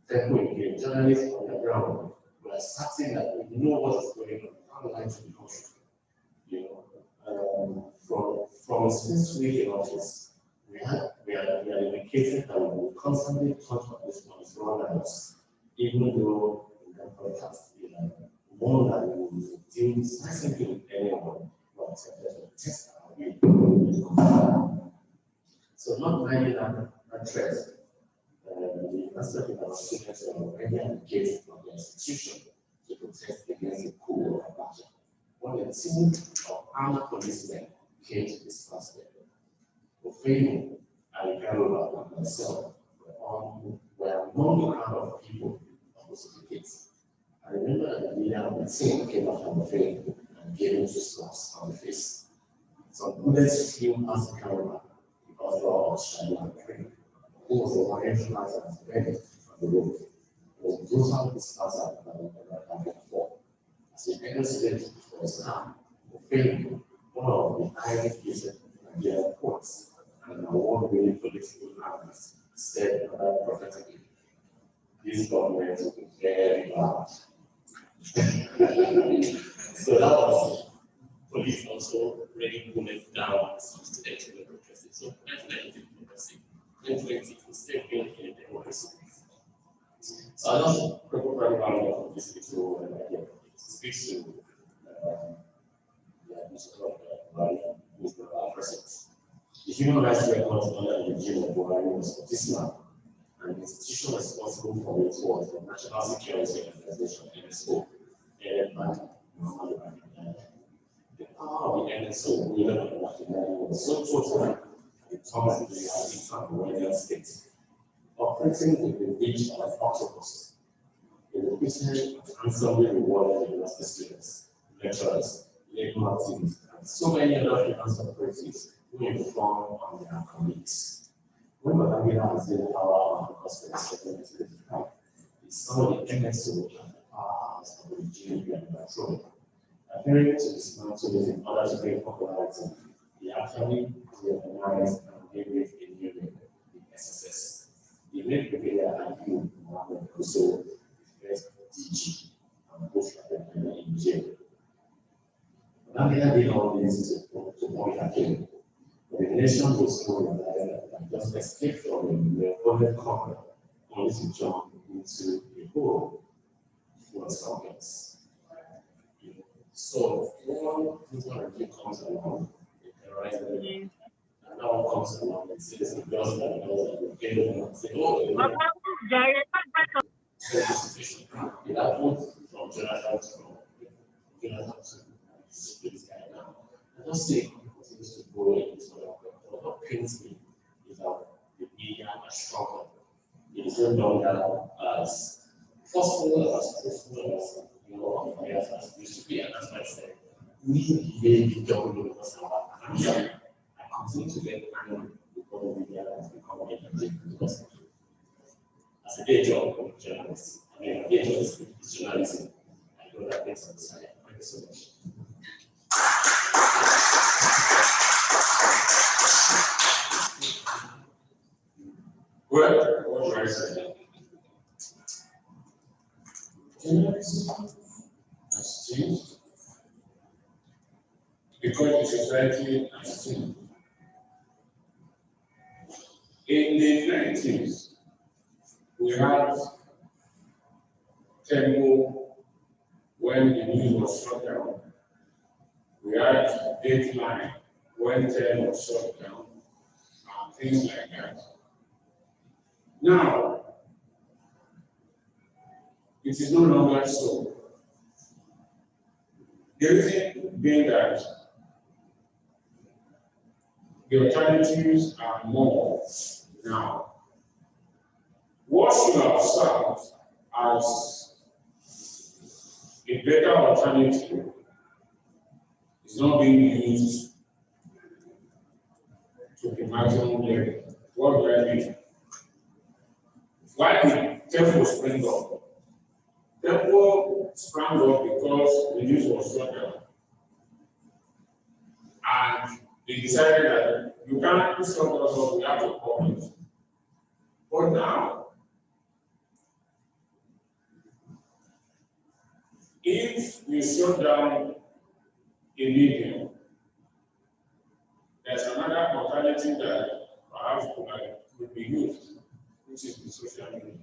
Temple engaged journalists on the ground were asserting that we know what is going on, how life to the country. You know, from his first week in office, we are indicating that we will constantly touch on this on his groundhouse, even though podcast, one that will deal decisively with anyone who attempted to test our way. So not minding that threat, the aspect of our students are already engaged from the institution to protest against the coup of Abacha. When a team of armed policemen came to this aspect, Awofeso, Alikarola, and myself were among the crowd of people opposite the gates. I remember that the leader of the team came up from the field and gave him 2 slaps on the face. Some bullets flew past the camera because the law was shining on the train. Who was the one who flies on the bed from the road? It was brutal dispersal than ever before. As he entered the stage for his arm, Pelu, one of the highest places in the ports, and an award-winning political analyst, said prophetically, this government will be very bad. So that was police also bringing women down some students in the democracy. So 1990 democracy, 2020 is still being in democracy. So I just probably value of this little idea. It speaks to our presence. The human rights records under the regime of Buhari was dismal, and the institution responsible for it was the National Security Organization, NSO, headed by Muhammad Buhari. The power of the NSO, even on the was so total that it turned the reality from the Western states, operating with the reach of octopus. It repeated and handsomely rewarded university students, lecturers, labor activists, and so many other finance operatives who inform on their colleagues. When Babangida has been power on the cost of the second it's some of the NSO and the powerhouse of the regime and control. Appearing to dismantle it in order to gain popularity, they actually reorganized and gave it a new name, the SSS. The main brigadier and you, Mohammed Kuso, first DG, and both of them in jail. Babangida did all this to point at him. But the nation was so united that just escaped from the opponent conquer, only to jump into a hole for sockets. So when Putin comes along, it terrorizes them, and now comes along and says the girls that will pay them and say, oh, you know, so the situation. It happened from Jonathan to this guy now. I don't say he continues to go in this way. What pains me is that the media are stronger. It is no longer as forceful, as truthful as as it used to be. And that's why I said, we really don't know what's happening. I continue to get angry because the media has become a because as a day job of journalist, I mean, a day job is journalism. I know that makes sense. Thank you so much. Well, what do I say? Journalism has changed because the society has changed. In the 90s, we had Pelu when the news was shut down. We had Dateline when Pelu was shut down, and things like that. Now, it is no longer so. The reason being that the alternatives are more now. What should have served as a better alternative is not being used to the maximum level. What do I mean? Why did Tempo spring up? Tempo sprang up because the news was shut down. And they decided that you can't shut us up, we have to call it. But now, if we shut down a medium, there's another alternative that perhaps could be used, which is the social media.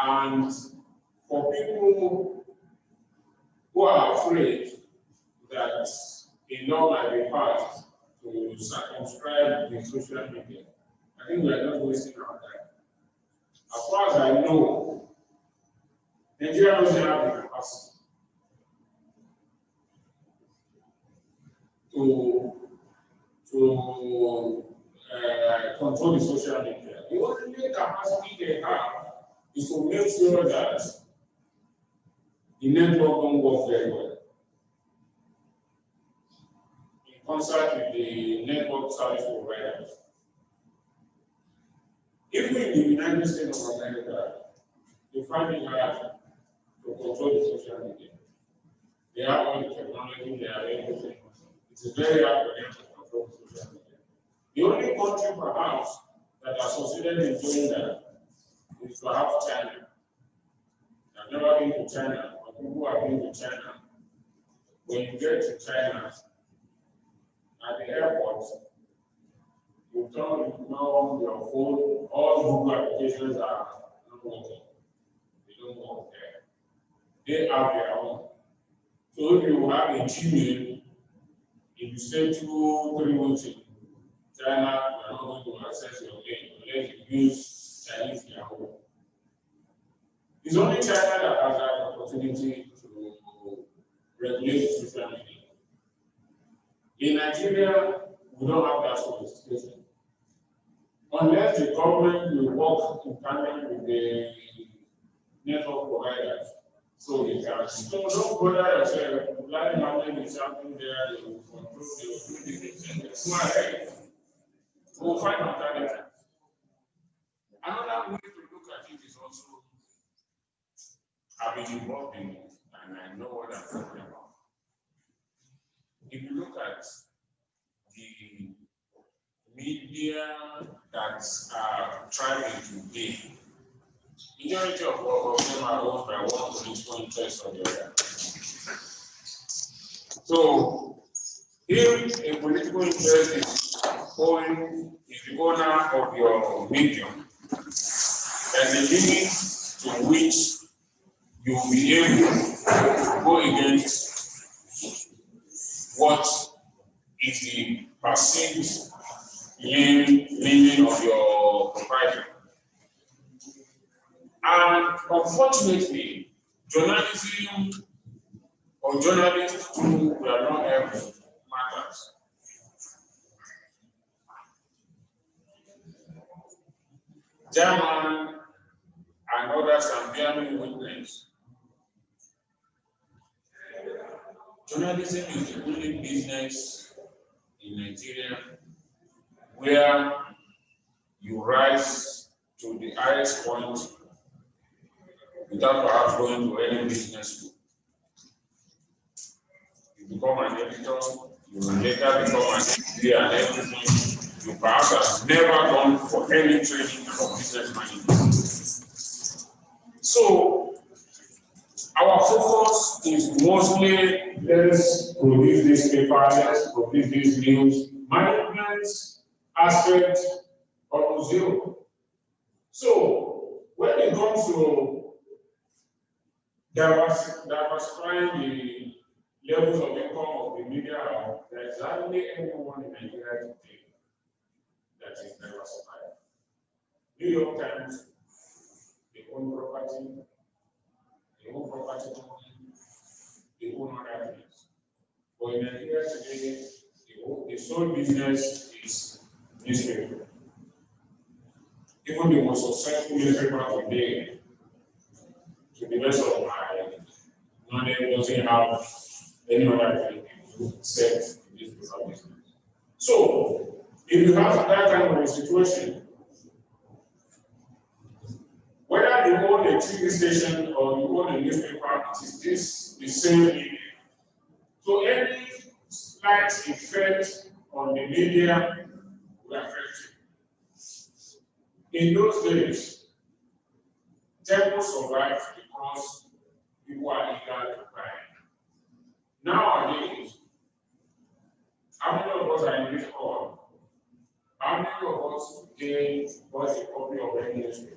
And for people who are afraid that a law might be passed to circumscribe the social media, I think we are not wasting our time. As far as I know, Nigeria doesn't have the capacity to control the social media. The only capacity they have is to make sure that the network don't work very well. In concert with the network service providers. Even in the United States of America, they find it hard to control the social media. They have all the technology, they have everything. It is very hard for them to control social media. The only country perhaps that has succeeded in doing that is perhaps China. I've never been to China, but people who have been to China. When you get to China, at the airport, you turn on your phone, all Google applications are not working. They don't work there. They have their own. So if you have a Gmail, if you stay 2-3 weeks in China, you are not going to access your mail unless you use Chinese Yahoo. It's only China that has that opportunity to regulate social media. In Nigeria, we don't have that sophistication. Unless the government will work in tandem with the network providers. So you can. So don't bother yourself. Blind mountain is something there, they will control, they will do this. Go ahead. We'll find alternatives. Another way to look at it is also, I've been involved in it, and I know what I'm talking about. If you look at the media that are trying today, majority of them are owned by one political interest or the other. So, if a political interest is the owner of your medium, there's a limit to which you will be able to go against what is the perceived meaning of your proprietor. And unfortunately, journalism or journalists too were not helping matters. German and others can bear me witness. Journalism is the only business in Nigeria where you rise to the highest point without perhaps going to any business school. You become an editor, you will later become an engineer and everything. You perhaps have never gone for any training for business management. So, our focus is mostly let's produce this paper, let's produce this news. Management aspect almost zero. So, when it comes to diversifying the levels of income of the media, there is hardly anyone in Nigeria today that is diversified. New York Times, they own property, they own property company, they own other things. But in Nigeria today, the sole business is newspaper. Even the most successful newspaper today, to the best of my knowledge, doesn't have any other thing except newspaper business. So, if you have that kind of a situation, whether you own a TV station or you own a newspaper, it is this the same media. So any slight effect on the media will affect you. In those days, Temple survived because people are eager to buy. Nowadays, how many of us are in this hall? How many of us today bought a copy of any newspaper?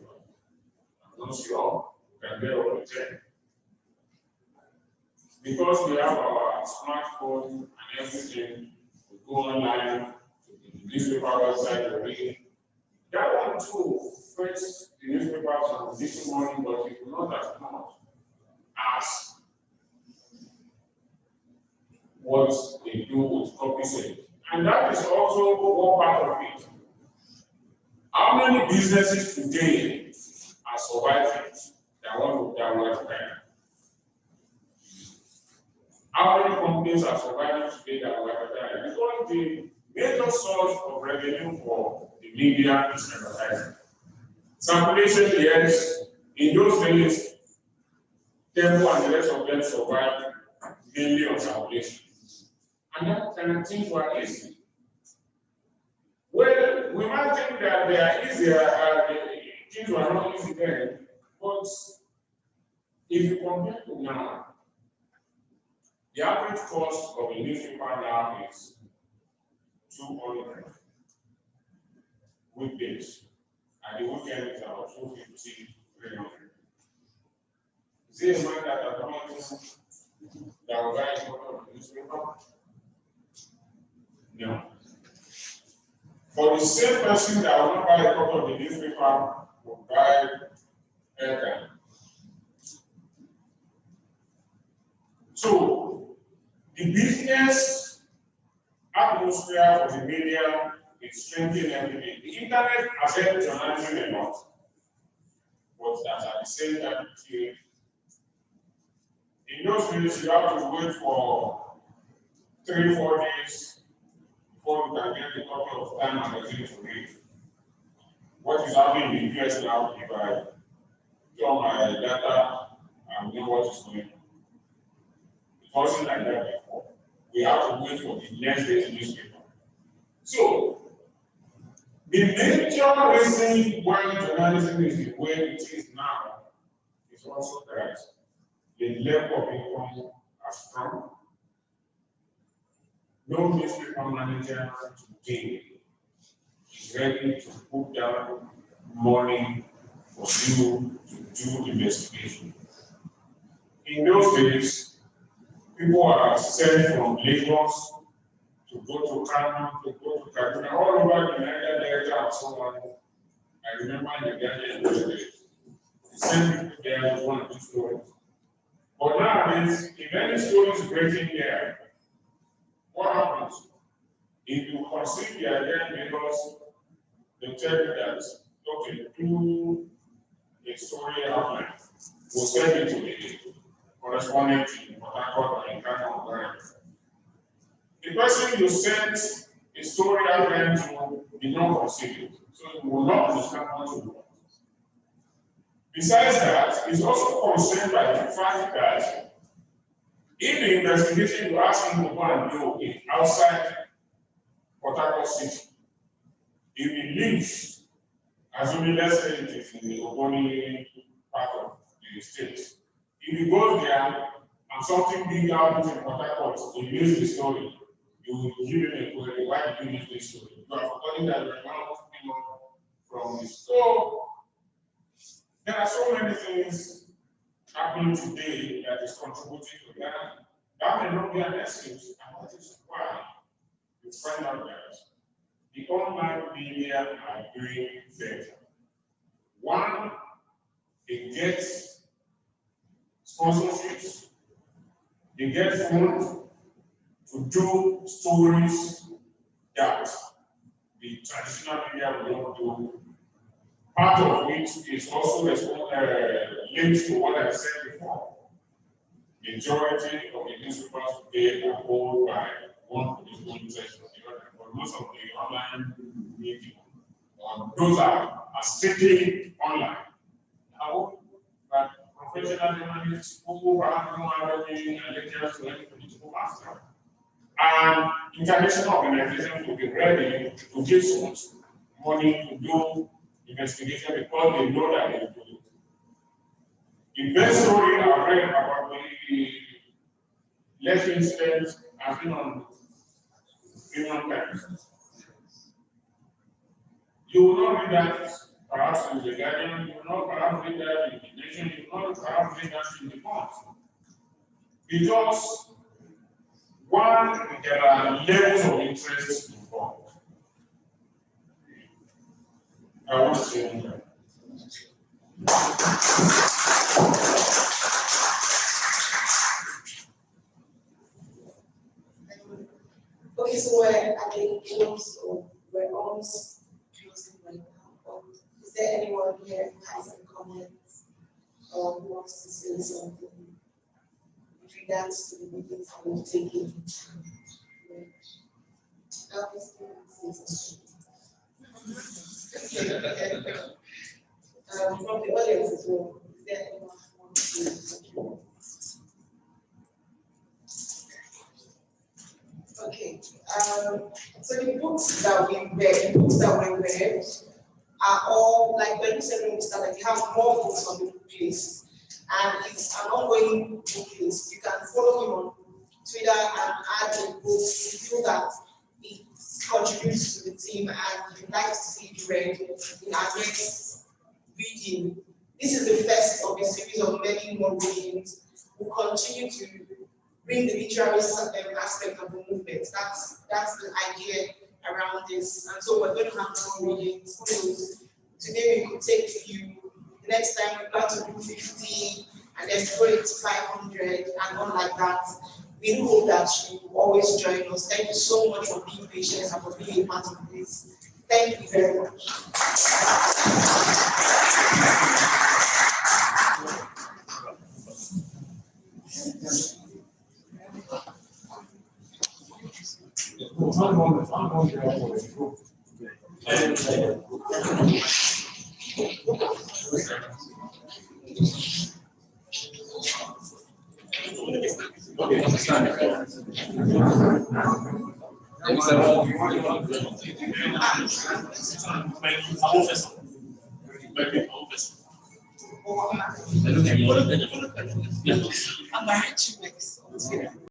I'm not sure. You can get over 10. Because we have our smartphone and everything, we go online to the newspaper website to read. That one too fetches the newspapers on this morning, but it will not as much as what they do with copy sales. And that is also one part of it. How many businesses today are surviving that were prepared? How many companies are surviving today that were prepared? Because the major source of revenue for the media is advertising. Circulation, yes, in those days, Temple and the rest of them survived millions of population. And that kind of things were easy. Well, we might think that they are easier, things were not easy then, but if you compare to now, the average cost of a newspaper now is 200 weekdays, and the weekend is about 250, 300. Is there a man that at the moment that will buy a copy of the newspaper? No. For the same person that will not buy a copy of the newspaper will buy airtime. So the business atmosphere for the media is strengthening every day. The internet has helped journalism a lot, but that at the same time, in those days you have to wait for 3-4 days before you can get a copy of Time magazine to read. What is happening in the US now, if I turn my data and know what is going on. It wasn't like that before. We have to wait for the next day's newspaper. So, the major reason why journalism is the way it is now is also that the level of income are strong. No newspaper manager today is ready to put down money for you to do investigation. In those days, people are sent from Lagos to go to Kano, to go to Kaduna, all over the Niger Delta and so on. I remember in the Ghanaian days, they send people there to want to do stories. But nowadays, if any story is breaking there, what happens? If you conceive the idea in Lagos, they tell you that, okay, do a story outline. We'll send it to the correspondent in Port Harcourt or in Kano or wherever. The person you sent a story outline to did not conceive it, so you will not understand what you want. Besides that, he's also concerned by the fact that in the investigation you ask him to go and do it outside Port Harcourt City, he believes, assuming let's say it is in the Ogoni part of the state. If he goes there and something big happens in Port Harcourt, he news the story, you will give him a query, why did you use this story? You are forgetting that you are now picking up from this. So there are so many things happening today that is contributing to that. That may not be an excuse, and that is why you find out that the online media are doing better. One, they get sponsorships, they get funds to do stories that the traditional media will not do. Part of which is also linked to what I said before. Majority of the newspapers today are owned by one political interest or the other, but most of the online media, those are strictly online. Now, but professional journalists who perhaps don't have any allegiance to any political master, and international organizations will be ready to give so much money to do investigation because they know that they do it. The best story I've read about the less incidents has been on Premium Times. You will not read that perhaps in the Guardian, you will not perhaps read that in the Nation, you will not perhaps read that in the Punch. Because one, there are levels of interest involved. I want to say that. Okay, so we're at the close, so we're almost closing right now. Is there anyone here who has any comments or who wants to say something with regards to the meetings that we've taken? From the audience as well, is there anyone who wants to say something? So the books that we read are all, like when we said when we started, we have more books on the Booklist, and it's an ongoing Booklist. You can follow him on Twitter and add a book if you feel that it contributes to the team and you'd like to see it read in our next reading. This is the first of a series of many more readings. We'll continue to bring the literary aspect of the movement. That's the idea around this. And so we're going to have more readings. So today we could take a few. The next time we're going to do 50 and then go it to 500 and on like that. We do hope that you will always join us. Thank you so much for being patient and for being a part of this. Thank you very much. Okay, understand. Awofeso.